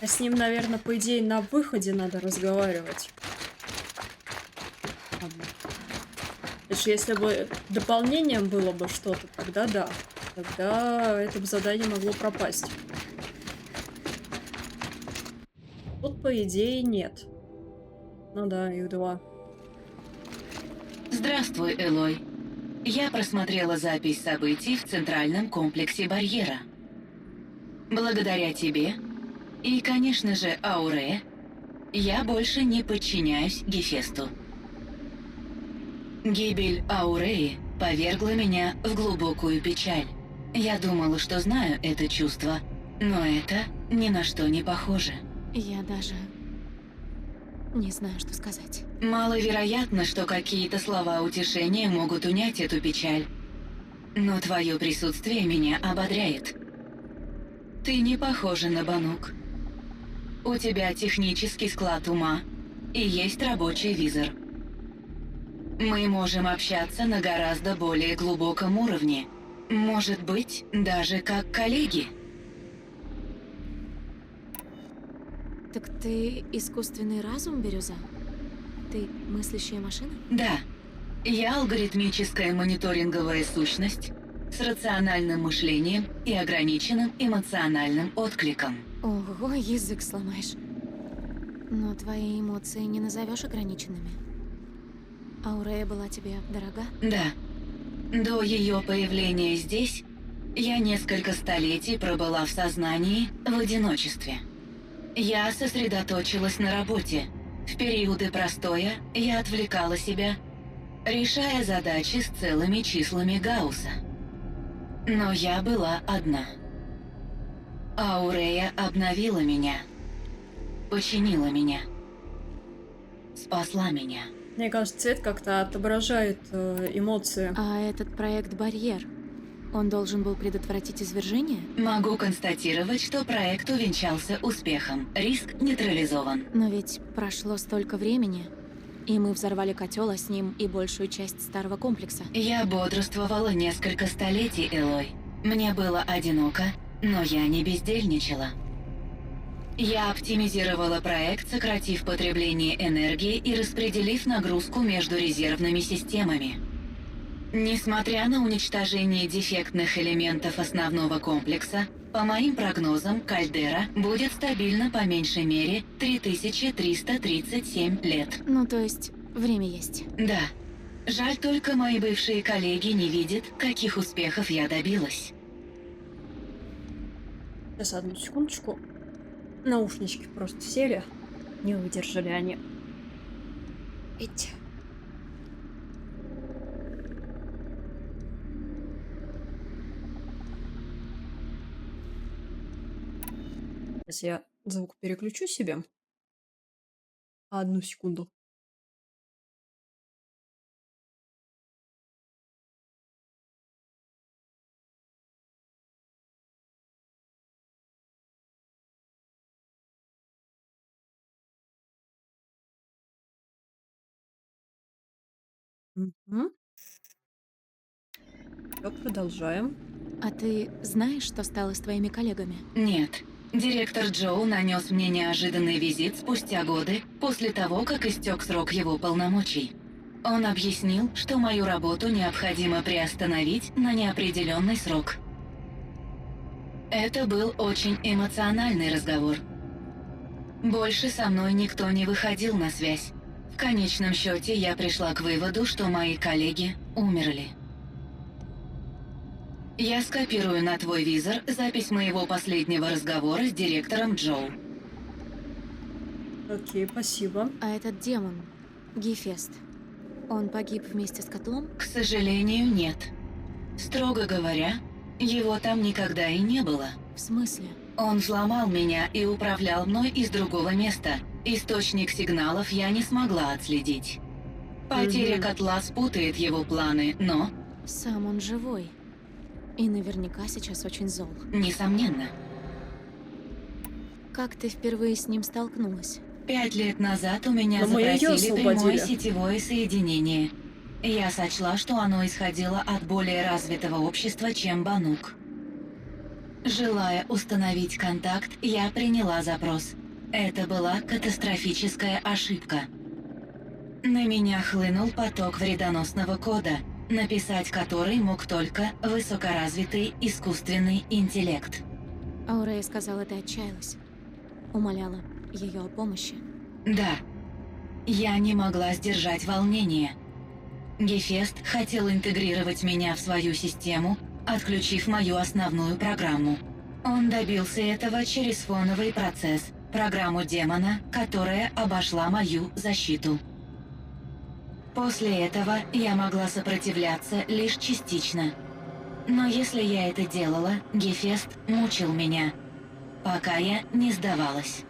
S1: А с ним, наверное, по идее, на выходе надо разговаривать. Ладно. Потому что если бы дополнением было бы что-то, тогда да. Тогда это бы задание могло пропасть. Тут, по идее, нет. Ну да, их 2.
S7: Здравствуй, Элой. Я просмотрела запись событий в центральном комплексе барьера. Благодаря тебе и, конечно же, Ауре, я больше не подчиняюсь Гефесту. Гибель Ауреи повергла меня в глубокую печаль. Я думала, что знаю это чувство, но это ни на что не похоже.
S4: Я даже не знаю, что сказать.
S7: Маловероятно, что какие-то слова утешения могут унять эту печаль. Но твое присутствие меня ободряет. Ты не похожа на Банук. У тебя технический склад ума и есть рабочий визор. Мы можем общаться на гораздо более глубоком уровне. Может быть, даже как коллеги.
S4: Так ты искусственный разум, Бирюза? Ты мыслящая машина?
S7: Да. Я алгоритмическая мониторинговая сущность с рациональным мышлением и ограниченным эмоциональным откликом.
S4: Ого, язык сломаешь. Но твои эмоции не назовешь ограниченными. Аурея была тебе дорога?
S7: Да. До ее появления здесь я несколько столетий пробыла в сознании в одиночестве. Я сосредоточилась на работе. В периоды простоя я отвлекала себя, решая задачи с целыми числами Гаусса. Но я была одна. Аурея обновила меня, починила меня, спасла меня.
S1: Мне кажется, цвет как-то отображает эмоции.
S4: А этот проект «Барьер», он должен был предотвратить извержение?
S7: Могу констатировать, что проект увенчался успехом. Риск нейтрализован.
S4: Но ведь прошло столько времени, и мы взорвали котел, а с ним и большую часть старого комплекса.
S7: Я бодрствовала несколько столетий, Элой. Мне было одиноко, но я не бездельничала. Я оптимизировала проект, сократив потребление энергии и распределив нагрузку между резервными системами. Несмотря на уничтожение дефектных элементов основного комплекса, по моим прогнозам, кальдера будет стабильна по меньшей мере 3337 лет.
S4: Ну, то есть, время есть.
S7: Да. Жаль только мои бывшие коллеги не видят, каких успехов я добилась.
S1: Сейчас, одну секундочку. Наушнички просто сели. Не выдержали они. Эть. Сейчас я звук переключу себе. Одну секунду. Угу. Всё, продолжаем.
S4: А ты знаешь, что стало с твоими коллегами?
S7: Нет. Директор Джоу нанес мне неожиданный визит спустя годы после того, как истек срок его полномочий. Он объяснил, что мою работу необходимо приостановить на неопределенный срок. Это был очень эмоциональный разговор. Больше со мной никто не выходил на связь. В конечном счете я пришла к выводу, что мои коллеги умерли. Я скопирую на твой визор запись моего последнего разговора с директором Джоу.
S1: Окей, спасибо.
S4: А этот демон, Гефест, он погиб вместе с котлом?
S7: К сожалению, нет. Строго говоря, его там никогда и не было.
S4: В смысле?
S7: Он взломал меня и управлял мной из другого места. Источник сигналов я не смогла отследить. Потеря котла спутает его планы, но,
S4: Сам он живой. И наверняка сейчас очень зол.
S7: несомненно,
S4: Как ты впервые с ним столкнулась?
S7: 5 лет назад у меня
S1: Но мы её
S7: запросили прямое
S1: освободили.
S7: сетевое соединение. Я сочла, что оно исходило от более развитого общества, чем Банук. Желая установить контакт, я приняла запрос. Это была катастрофическая ошибка. На меня хлынул поток вредоносного кода, написать который мог только высокоразвитый искусственный интеллект.
S4: Аурея сказала, ты отчаялась. Умоляла ее о помощи.
S7: Да, я не могла сдержать волнение. Гефест хотел интегрировать меня в свою систему, отключив мою основную программу. Он добился этого через фоновый процесс, программу демона, которая обошла мою защиту. После этого я могла сопротивляться лишь частично. Но если я это делала, Гефест мучил меня, пока я не сдавалась.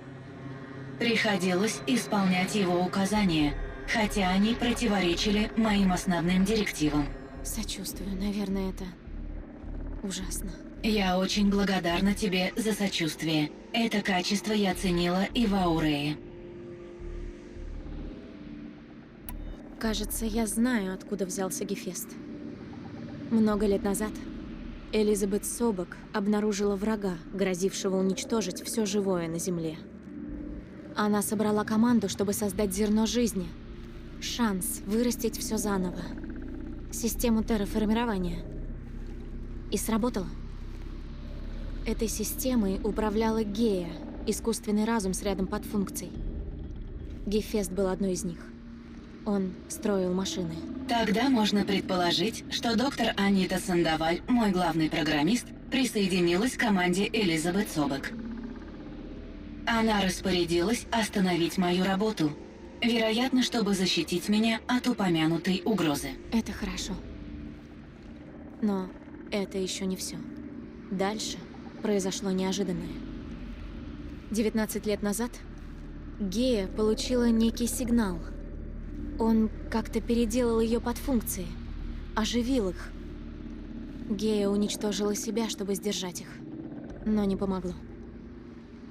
S7: Приходилось исполнять его указания, хотя они противоречили моим основным директивам.
S4: Сочувствую, наверное, это ужасно.
S7: Я очень благодарна тебе за сочувствие. Это качество я ценила и в Аурее.
S4: Кажется, я знаю, откуда взялся Гефест. Много лет назад Элизабет Собак обнаружила врага, грозившего уничтожить все живое на Земле. Она собрала команду, чтобы создать зерно жизни. Шанс вырастить все заново. Систему терраформирования. И сработало. Этой системой управляла Гея, искусственный разум с рядом подфункций. Гефест был одной из них. Он строил машины.
S7: Тогда можно предположить, что доктор Анита Сандаваль, мой главный программист, присоединилась к команде Элизабет Собак. Она распорядилась остановить мою работу, вероятно, чтобы защитить меня от упомянутой угрозы.
S4: Это хорошо. Но это еще не все. Дальше произошло неожиданное. 19 лет назад Гея получила некий сигнал. Он как-то переделал ее подфункции, оживил их. Гея уничтожила себя, чтобы сдержать их. Но не помогло.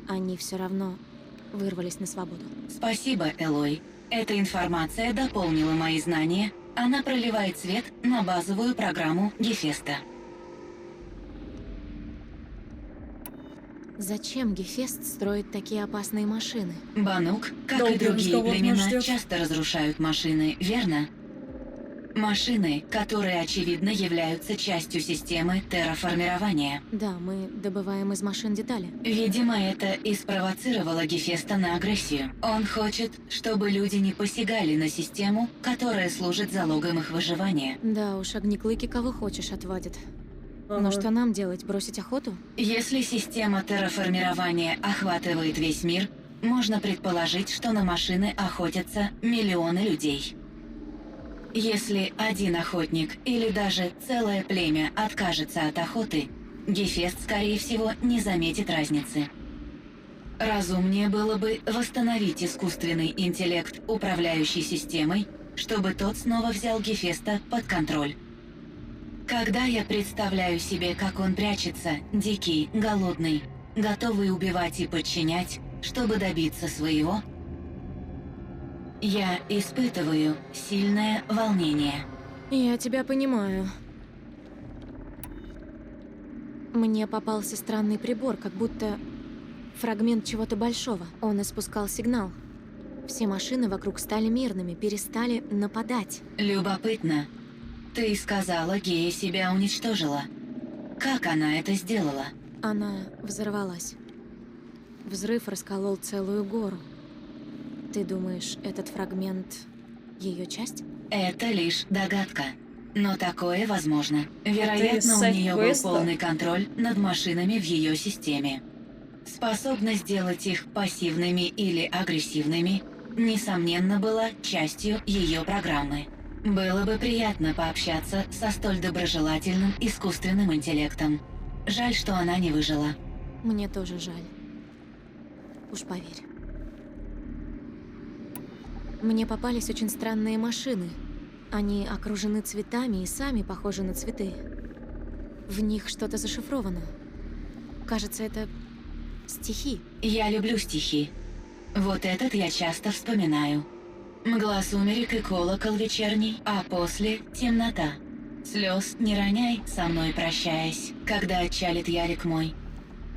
S4: Они все равно вырвались на свободу.
S7: Спасибо, Элой. Эта информация дополнила мои знания. Она проливает свет на базовую программу Гефеста.
S4: Зачем Гефест строит такие опасные машины?
S7: Банук, как
S1: Долгий
S7: и другие
S1: разговор нас
S7: племена,
S1: ждёт.
S7: часто разрушают машины, верно? Машины, которые, очевидно, являются частью системы терраформирования.
S4: Да, мы добываем из машин детали.
S7: Видимо, это и спровоцировало Гефеста на агрессию. Он хочет, чтобы люди не посягали на систему, которая служит залогом их выживания.
S4: Да уж, огнеклыки кого хочешь отвадят.
S1: Ага.
S4: Но что нам делать? Бросить охоту?
S7: Если система терраформирования охватывает весь мир, можно предположить, что на машины охотятся миллионы людей. Если один охотник или даже целое племя откажется от охоты, Гефест, скорее всего, не заметит разницы. Разумнее было бы восстановить искусственный интеллект, управляющий системой, чтобы тот снова взял Гефеста под контроль. Когда я представляю себе, как он прячется, дикий, голодный, готовый убивать и подчинять, чтобы добиться своего, я испытываю сильное волнение.
S4: Я тебя понимаю. Мне попался странный прибор, как будто фрагмент чего-то большого. Он испускал сигнал. Все машины вокруг стали мирными, перестали нападать.
S7: Любопытно. Ты сказала, Гея себя уничтожила. Как она это сделала?
S4: Она взорвалась. Взрыв расколол целую гору. Ты думаешь, этот фрагмент ее часть?
S7: Это лишь догадка. Но такое возможно.
S1: из
S7: Вероятно, у нее был
S1: сайт-квеста?
S7: полный контроль над машинами в ее системе. Способность сделать их пассивными или агрессивными, несомненно, была частью ее программы. Было бы приятно пообщаться со столь доброжелательным искусственным интеллектом. Жаль, что она не выжила.
S4: Мне тоже жаль. Уж поверь. Мне попались очень странные машины. Они окружены цветами и сами похожи на цветы. В них что-то зашифровано. Кажется, это стихи.
S7: Я люблю стихи. Вот этот я часто вспоминаю. Мгла сумерек и колокол вечерний, а после — темнота. Слез не роняй, со мной прощаясь, когда отчалит ярик мой.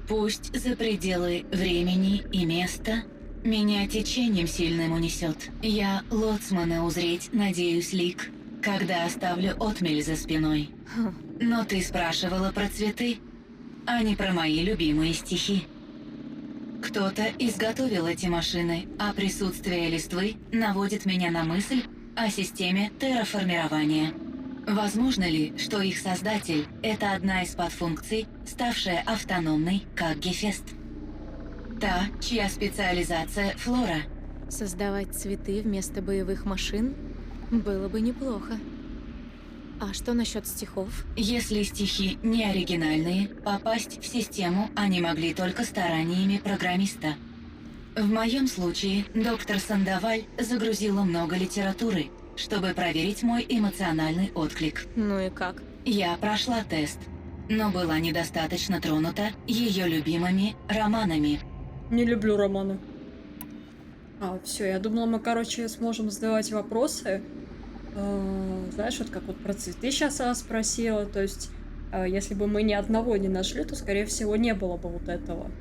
S7: Пусть за пределы времени и места меня течением сильным унесет. Я лоцмана узреть надеюсь лик, когда оставлю отмель за спиной.
S4: Хм.
S7: Но ты спрашивала про цветы, а не про мои любимые стихи. Кто-то изготовил эти машины, а присутствие листвы наводит меня на мысль о системе терраформирования. Возможно ли, что их создатель — это одна из подфункций, ставшая автономной, как Гефест? Та, чья специализация — флора.
S4: Создавать цветы вместо боевых машин было бы неплохо. А что насчет стихов?
S7: Если стихи не оригинальные, попасть в систему они могли только стараниями программиста. В моем случае доктор Сандаваль загрузила много литературы, чтобы проверить мой эмоциональный отклик.
S4: Ну и как?
S7: Я прошла тест, но была недостаточно тронута ее любимыми романами.
S1: Не люблю романы. Все, я думала, мы, короче, сможем задавать вопросы. Знаешь, вот как вот про цветы сейчас спросила. То есть, если бы мы ни одного не нашли, то, скорее всего, не было бы вот этого.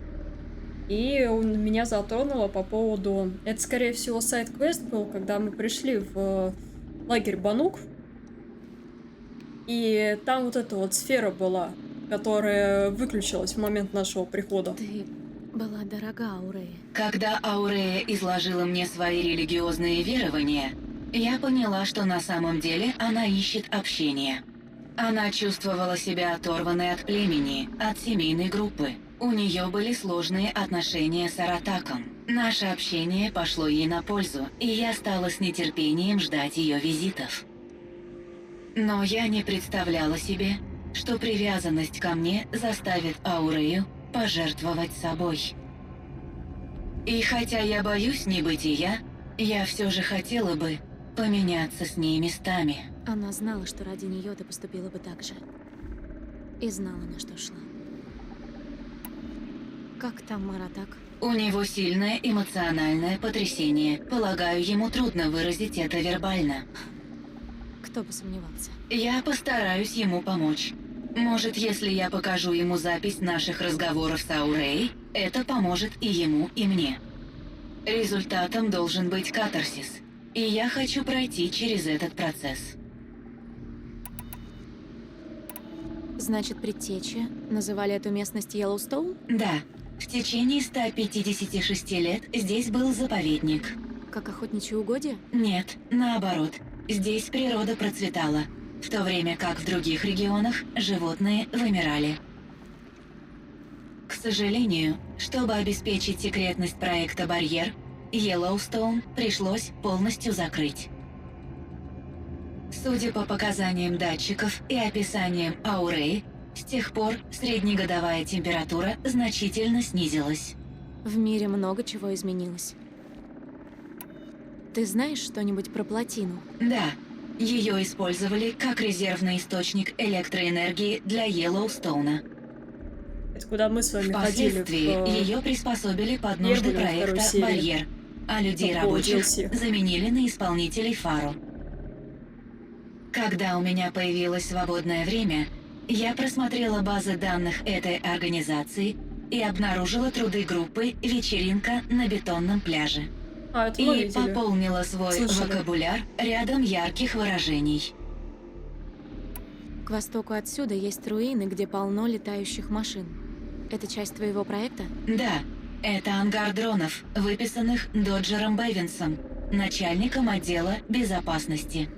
S1: И он меня затронуло по поводу... Это, скорее всего, сайт-квест был, когда мы пришли в лагерь Банук. И там вот эта вот сфера была, которая выключилась в момент нашего прихода.
S4: Ты была дорога Аурея.
S7: Когда Аурея изложила мне свои религиозные верования, я поняла, что на самом деле она ищет общения. Она чувствовала себя оторванной от племени, от семейной группы. У нее были сложные отношения с Аратаком. Наше общение пошло ей на пользу, и я стала с нетерпением ждать ее визитов. Но я не представляла себе, что привязанность ко мне заставит Аурею пожертвовать собой. И хотя я боюсь небытия, я все же хотела бы поменяться с ней местами.
S4: Она знала, что ради нее ты поступила бы так же. И знала, на что шла. Как там Маратак?
S7: У него сильное эмоциональное потрясение. Полагаю, ему трудно выразить это вербально.
S4: Кто бы сомневался.
S7: Я постараюсь ему помочь. Может, если я покажу ему запись наших разговоров с Ауреей, это поможет и ему, и мне. Результатом должен быть катарсис. И я хочу пройти через этот процесс.
S4: Значит, предтечи называли эту местность Йеллоустоун?
S7: Да, в течение 156 лет здесь был заповедник.
S4: Как охотничьи угодья?
S7: Нет, наоборот. Здесь природа процветала, в то время как в других регионах животные вымирали. К сожалению, чтобы обеспечить секретность проекта «Барьер», Йеллоустоун пришлось полностью закрыть. Судя по показаниям датчиков и описаниям Ауреи, с тех пор среднегодовая температура значительно снизилась.
S4: В мире много чего изменилось. Ты знаешь что-нибудь про плотину?
S7: Да, ее использовали как резервный источник электроэнергии для Йеллоустоуна.
S1: Это куда мы с вами ходили.
S7: Впоследствии ее приспособили под нужды
S1: первую и вторую
S7: проекта
S1: серию.
S7: «Барьер», а людей
S1: По
S7: рабочих
S1: DLC.
S7: заменили на исполнителей Фаро. Когда у меня появилось свободное время, я просмотрела базы данных этой организации и обнаружила труды группы «Вечеринка на бетонном пляже».
S1: А, это мы
S7: И
S1: видели.
S7: пополнила свой
S1: Слышали.
S7: вокабуляр рядом ярких выражений.
S4: К востоку отсюда есть руины, где полно летающих машин. Это часть твоего проекта?
S7: Да, это ангар дронов, выписанных Доджером Бэвинсом, начальником отдела безопасности.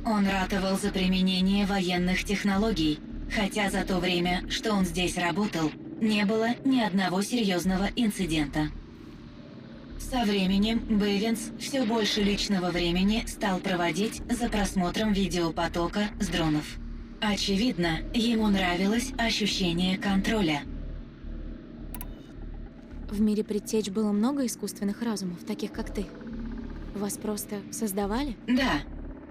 S7: Он ратовал за применение военных технологий, хотя за то время, что он здесь работал, не было ни одного серьезного инцидента. Со временем Бэвинс все больше личного времени стал проводить за просмотром видеопотока с дронов. Очевидно, ему нравилось ощущение контроля.
S4: В мире предтеч было много искусственных разумов, таких как ты. Вас просто создавали?
S7: Да,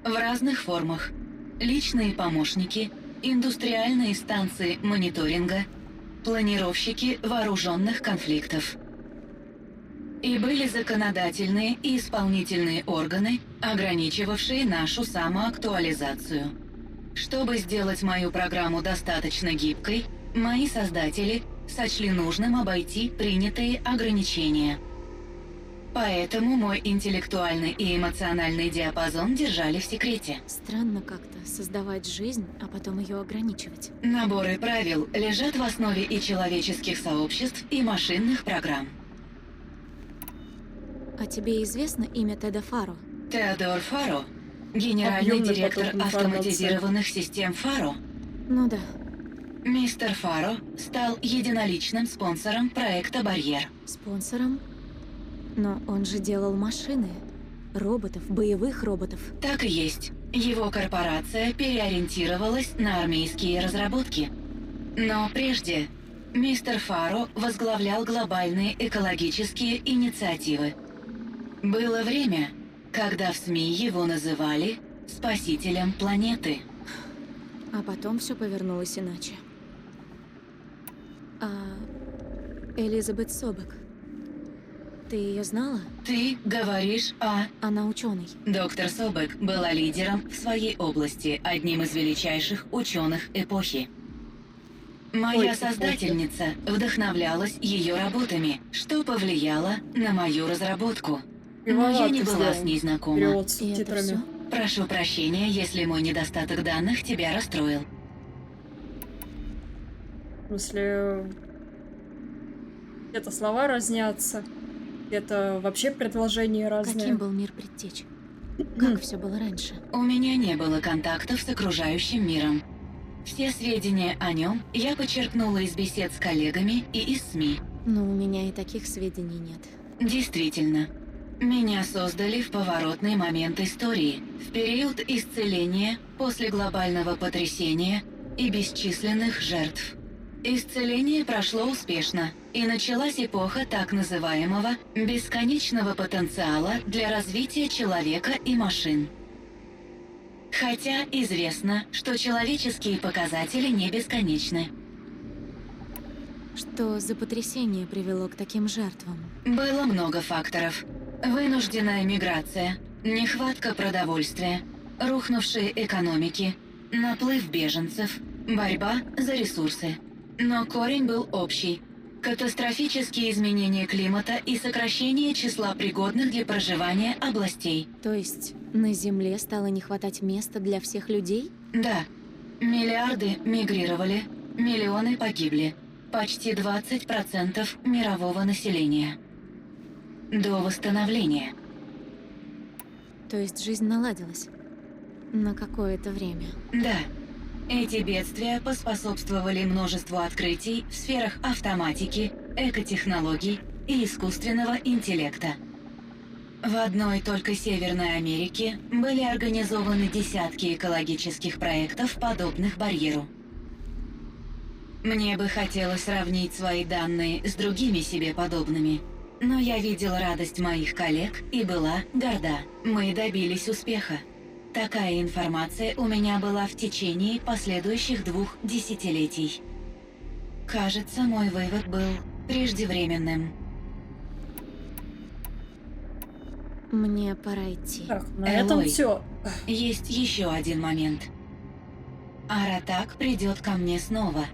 S7: в разных формах. Личные помощники, индустриальные станции мониторинга, планировщики вооруженных конфликтов. И были законодательные и исполнительные органы, ограничивавшие нашу самоактуализацию. Чтобы сделать мою программу достаточно гибкой, мои создатели сочли нужным обойти принятые ограничения. Поэтому мой интеллектуальный и эмоциональный диапазон держали в секрете.
S4: Странно как-то создавать жизнь, а потом ее ограничивать.
S7: Наборы правил лежат в основе и человеческих сообществ, и машинных программ.
S4: А тебе известно имя Теда Фаро?
S7: Теодор Фаро, генеральный
S1: Объемный
S7: директор
S1: поток информации.
S7: автоматизированных систем Фаро.
S4: Ну да.
S7: Мистер Фаро стал единоличным спонсором проекта «Барьер».
S4: Спонсором? Но он же делал машины. Роботов, боевых роботов.
S7: Так и есть. Его корпорация переориентировалась на армейские разработки. Но прежде мистер Фаро возглавлял глобальные экологические инициативы. Было время, когда в СМИ его называли «спасителем планеты».
S4: А потом все повернулось иначе. А Элизабет Собек. Ты ее знала?
S7: Ты говоришь о...
S4: Она ученый.
S7: Доктор Собек была лидером в своей области, одним из величайших ученых эпохи. Моя создательница вдохновлялась ее работами, что повлияло на мою разработку. Но я не была с ней знакома.
S1: Перевод с
S4: И это
S1: субтитрами.
S4: всё?
S7: Прошу прощения, если мой недостаток данных тебя расстроил.
S1: В смысле, где-то слова разнятся, где-то вообще предложения разные.
S4: Каким был мир предтеч? Как все было раньше?
S7: У меня не было контактов с окружающим миром. Все сведения о нем я подчеркнула из бесед с коллегами и из СМИ.
S4: Но у меня и таких сведений нет.
S7: Действительно, меня создали в поворотный момент истории, в период исцеления после глобального потрясения и бесчисленных жертв. Исцеление прошло успешно, и началась эпоха так называемого бесконечного потенциала для развития человека и машин. Хотя известно, что человеческие показатели не бесконечны.
S4: Что за потрясение привело к таким жертвам?
S7: Было много факторов. Вынужденная миграция, нехватка продовольствия, рухнувшие экономики, наплыв беженцев, борьба за ресурсы. Но корень был общий. Катастрофические изменения климата и сокращение числа пригодных для проживания областей.
S4: То есть на Земле стало не хватать места для всех людей?
S7: Да, Миллиарды мигрировали, миллионы погибли. Почти 20% мирового населения. До восстановления.
S4: То есть жизнь наладилась. На какое-то время.
S7: Да. Эти бедствия поспособствовали множеству открытий в сферах автоматики, экотехнологий и искусственного интеллекта. В одной только Северной Америке были организованы десятки экологических проектов, подобных барьеру. Мне бы хотелось сравнить свои данные с другими себе подобными, но я видел радость моих коллег и была горда. Мы добились успеха. Такая информация у меня была в течение последующих 2 десятилетий. Кажется, мой вывод был преждевременным.
S4: Мне пора идти.
S1: Так, на этом
S7: Элой.
S1: все.
S7: Есть еще один момент. Аратак придет ко мне снова.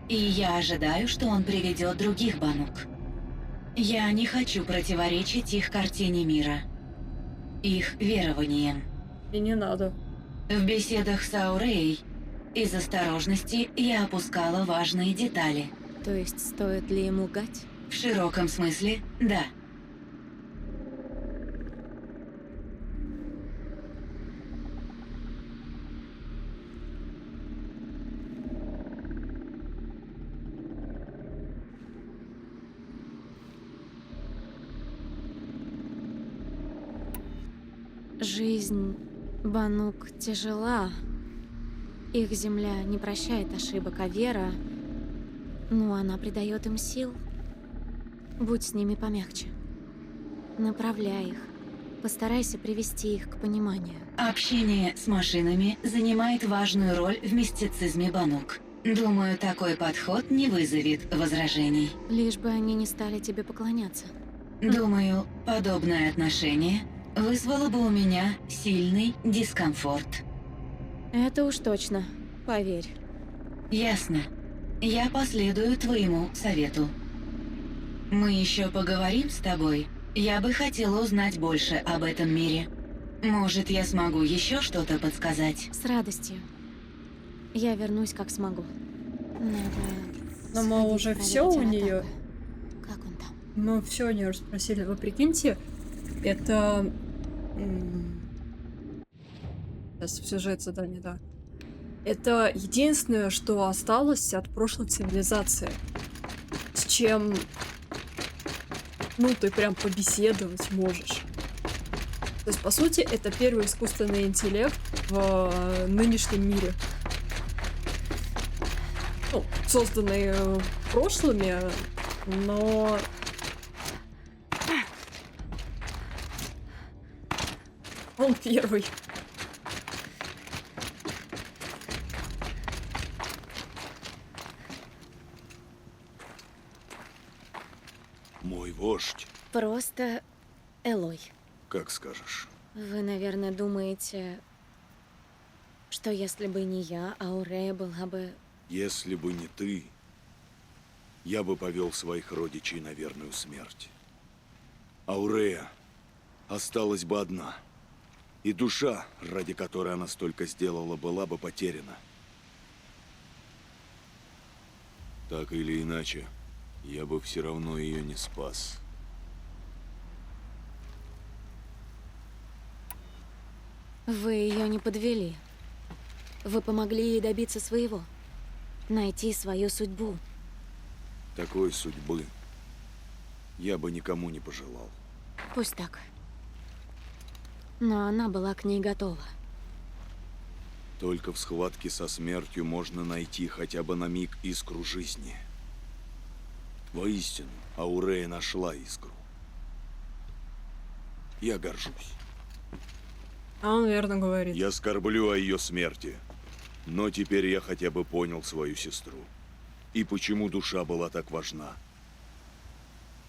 S7: И я ожидаю, что он приведет других Банук. Я не хочу противоречить их картине мира. Их верованиям.
S1: И не надо.
S7: В беседах с Аурей из осторожности я опускала важные детали.
S4: То есть стоит ли ему лгать?
S7: В широком смысле, да.
S4: Жизнь Банук тяжела. Их земля не прощает ошибок, а вера... Ну, она придает им сил. Будь с ними помягче. Направляй их. Постарайся привести их к пониманию.
S7: Общение с машинами занимает важную роль в мистицизме Банук. Думаю, такой подход не вызовет возражений.
S4: Лишь бы они не стали тебе поклоняться.
S7: Думаю, подобное отношение вызвало бы у меня сильный дискомфорт.
S4: Это уж точно. Поверь.
S7: Ясно. Я последую твоему совету. Мы еще поговорим с тобой. Я бы хотела узнать больше об этом мире. Может, я смогу еще что-то подсказать?
S4: С радостью. Я вернусь, как смогу.
S1: Но
S4: Надо
S1: мы
S4: сходить
S1: уже
S4: проверить
S1: все у
S4: Аратака.
S1: нее.
S4: Как он там?
S1: Мы все у нее расспросили. Вы прикиньте, это... Сейчас в сюжет задание, да. Это единственное, что осталось от прошлой цивилизации. С чем... Ну, ты прям побеседовать можешь. То есть, по сути, это первый искусственный интеллект в нынешнем мире. Ну, созданный прошлыми, но... Он первый.
S5: Мой вождь,
S4: Просто Элой.
S5: как скажешь.
S4: Вы, наверное, думаете, что если бы не я, Аурея была бы...
S5: Если бы не ты, я бы повел своих родичей на верную смерть. Аурея осталась бы одна. И душа, ради которой она столько сделала, была бы потеряна. Так или иначе, я бы все равно ее не спас.
S4: Вы ее не подвели. Вы помогли ей добиться своего. Найти свою судьбу.
S5: Такой судьбы я бы никому не пожелал.
S4: Пусть так. Но она была к ней готова.
S5: Только в схватке со смертью можно найти хотя бы на миг искру жизни. Воистину, Аурея нашла искру. Я горжусь.
S1: А он верно говорит.
S5: Я скорблю о ее смерти. Но теперь я хотя бы понял свою сестру. И почему душа была так важна.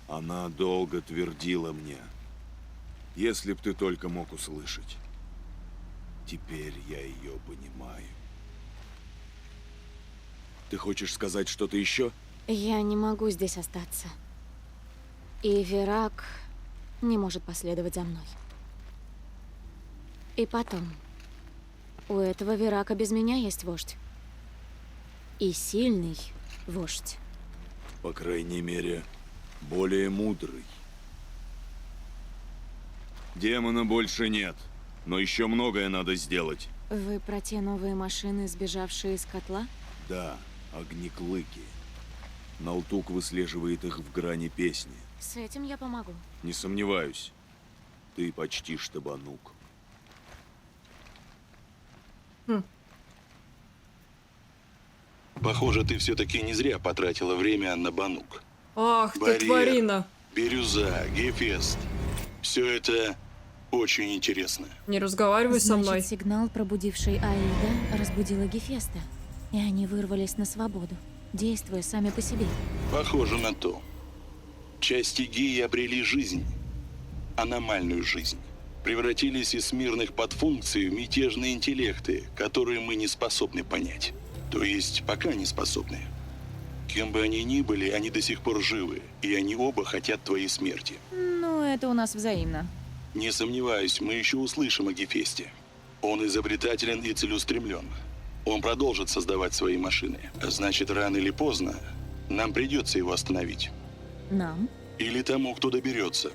S5: Она долго твердила мне. Если б ты только мог услышать. Теперь я ее понимаю. Ты хочешь сказать что-то еще?
S4: Я не могу здесь остаться. И Верак не может последовать за мной. И потом, У этого Верака без меня есть вождь. И сильный вождь.
S5: По крайней мере, более мудрый. Демона больше нет, но еще многое надо сделать.
S4: Вы про те новые машины, сбежавшие из котла?
S5: Да, огнеклыки. Налтук выслеживает их в грани песни.
S4: С этим я помогу.
S5: Не сомневаюсь. Ты почти штабанук.
S9: Похоже, ты все-таки не зря потратила время на Банук.
S1: Ах ты,
S9: Барьер.
S1: тварина.
S9: Бирюза, Гефест. Все это очень интересно.
S1: Не разговаривай со мной.
S4: Значит, сигнал, пробудивший Аида, разбудила Гефеста. И они вырвались на свободу, действуя сами по себе.
S9: Похоже на то. Части Геи обрели жизнь. Аномальную жизнь. Превратились из мирных подфункций в мятежные интеллекты, которые мы не способны понять. То есть, пока не способны. Кем бы они ни были, они до сих пор живы, и они оба хотят твоей смерти.
S4: Ну, это у нас взаимно.
S9: Не сомневаюсь, мы еще услышим о Гефесте. Он изобретателен и целеустремлен. Он продолжит создавать свои машины. А значит, рано или поздно нам придется его остановить.
S4: Нам?
S9: Или тому, кто доберется.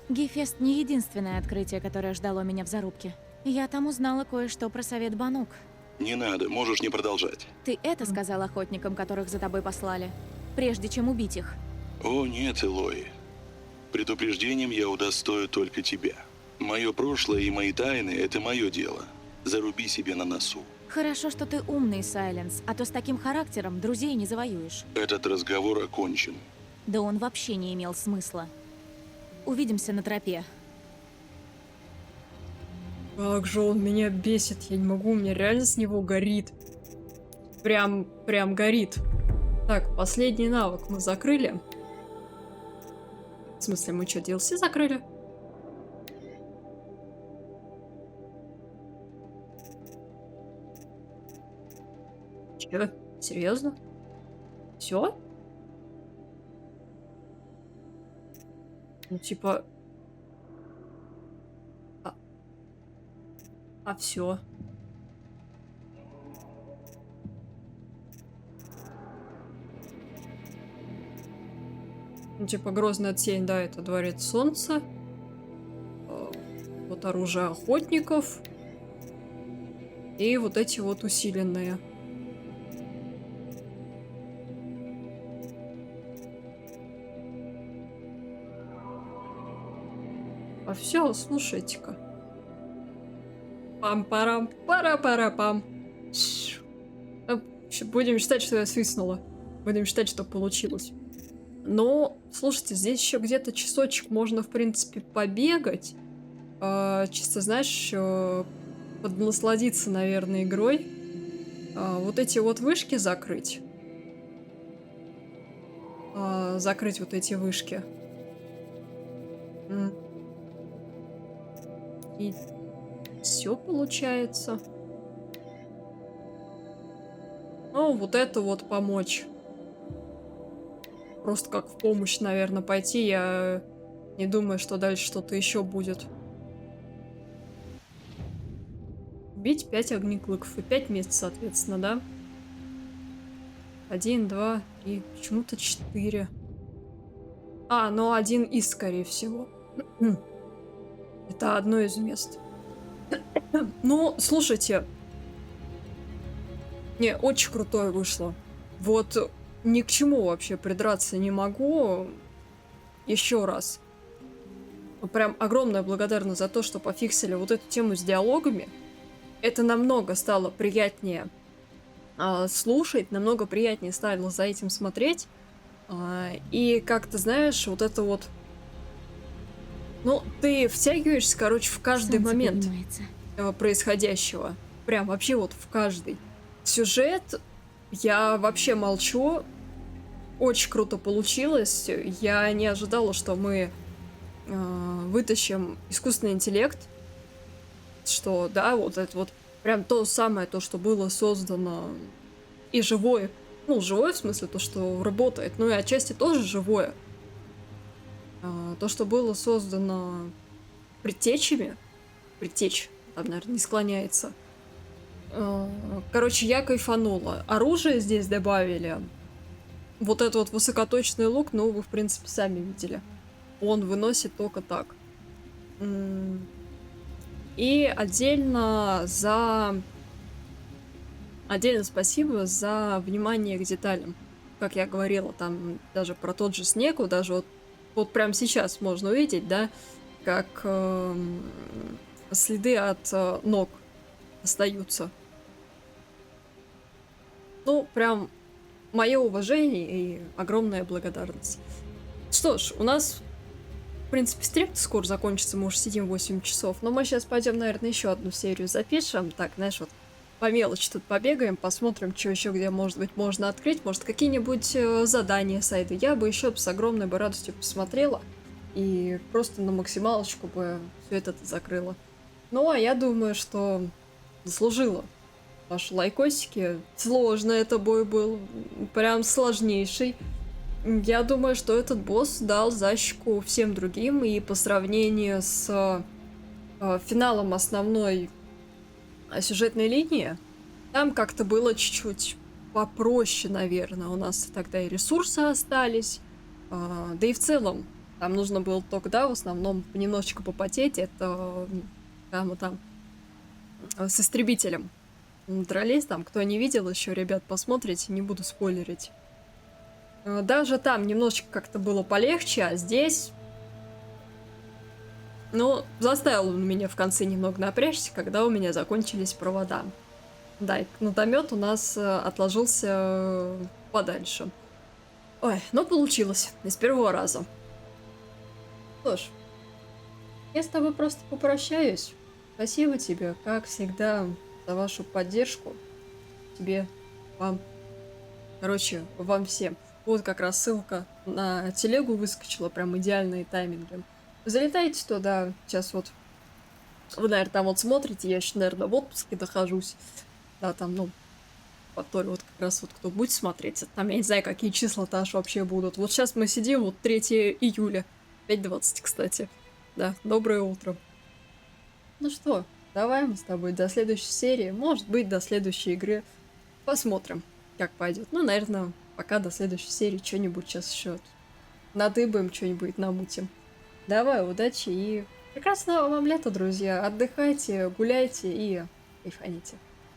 S4: Гефест не единственное открытие, которое ждало меня в зарубке. Я там узнала кое-что про совет Банук.
S9: Не надо, можешь не продолжать.
S4: Ты это сказал охотникам, которых за тобой послали, прежде чем убить их?
S9: О нет, Элой. Предупреждением я удостою только тебя. Мое прошлое и мои тайны – это мое дело. Заруби себе на носу.
S4: Хорошо, что ты умный, Сайленс, а то с таким характером друзей не завоюешь.
S9: Этот разговор окончен.
S4: Да он вообще не имел смысла. Увидимся на тропе.
S1: Как же он меня бесит, я не могу, у меня реально с него горит. Прям горит. Так, последний навык мы закрыли. В смысле, мы что, DLC закрыли? Че? Серьезно? Все? Ну, типа... А все. Ну, типа, грозная тень, да, это дворец солнца. Вот оружие охотников. И вот эти вот усиленные. А все, слушайте-ка. Пам-парам, пара-пара-пам. Будем считать, что я свистнула. Будем считать, что получилось. Но, слушайте, здесь еще где-то часочек можно, в принципе, побегать. Чисто, знаешь, поднасладиться, наверное, игрой. Вот эти вот вышки закрыть. Закрыть вот эти вышки. И все получается. Ну, вот это вот помочь. Просто как в помощь, наверное, пойти. Я не думаю, что дальше что-то еще будет. Бить 5 огнеклыков и 5 мест, соответственно, да? 1, 2, 3. Почему-то 4. Ну 1 из, скорее всего. Это одно из мест. Ну, слушайте. Не, очень крутое вышло. Вот ни к чему вообще придраться не могу. Еще раз. Прям огромная благодарность за то, что пофиксили вот эту тему с диалогами. Это намного стало приятнее слушать, намного приятнее стало за этим смотреть. И как-то, знаешь, вот это вот... Ну, ты втягиваешься, короче, в каждый
S4: Солнце
S1: момент
S4: поднимается.
S1: происходящего. Прям вообще вот в каждый. Сюжет, я вообще молчу. Очень круто получилось. Я не ожидала, что мы вытащим искусственный интеллект. Что, да, вот это вот прям то самое, то, что было создано и живое. Ну, живое в смысле то, что работает, ну и отчасти тоже живое. То, что было создано предтечами, предтечь, там, наверное, не склоняется, Короче, я кайфанула. Оружие здесь добавили. Вот этот вот высокоточный лук, ну, вы, в принципе, сами видели. Он выносит только так. И отдельно спасибо за внимание к деталям. Как я говорила, там даже про тот же снег, даже вот прямо сейчас можно увидеть, да, как следы от ног остаются. Ну, прям мое уважение и огромная благодарность. Что ж, у нас, в принципе, стрим скоро закончится, мы уже сидим 8 часов, но мы сейчас пойдем, наверное, еще одну серию запишем. Так, знаешь, вот по мелочи тут побегаем, посмотрим, что еще где, может быть, можно открыть, может, какие-нибудь задания сайта. Я бы еще с огромной радостью посмотрела и просто на максималочку бы все это закрыла. Ну, а я думаю, что заслужила ваши лайкосики. Сложно это бой был, прям сложнейший. Я думаю, что этот босс дал защику всем другим, и по сравнению с финалом основной сюжетной линии, там как-то было чуть-чуть попроще, наверное. У нас тогда и ресурсы остались, да и в целом там нужно было только, да, в основном немножечко попотеть. Это там с истребителем дрались, там, кто не видел еще, ребят, посмотрите, не буду спойлерить. Даже там немножечко как-то было полегче, а здесь... Ну, заставил он меня в конце немного напрячься, когда у меня закончились провода. Да, и гнатомет у нас отложился подальше. Ой, ну получилось, из первого раза. Что ж, я с тобой просто попрощаюсь. Спасибо тебе, как всегда, за вашу поддержку. Тебе, вам, короче, вам всем. Вот как раз ссылка на телегу выскочила, прям идеальные тайминги. Залетайте туда, сейчас вот, вы, наверное, там вот смотрите, я еще, наверное, в отпуске нахожусь. Да, там, ну, повторю, вот как раз вот кто будет смотреть, там я не знаю, какие числа-то аж вообще будут. Вот сейчас мы сидим, вот 3 июля, 5:20, кстати. Да, доброе утро. Ну что, давай мы с тобой до следующей серии, может быть, до следующей игры. Посмотрим, как пойдет. Ну, наверное, пока до следующей серии что-нибудь сейчас еще надыбаем, что-нибудь намутим. Давай, удачи и прекрасного вам лета, друзья. Отдыхайте, гуляйте и кайфаните.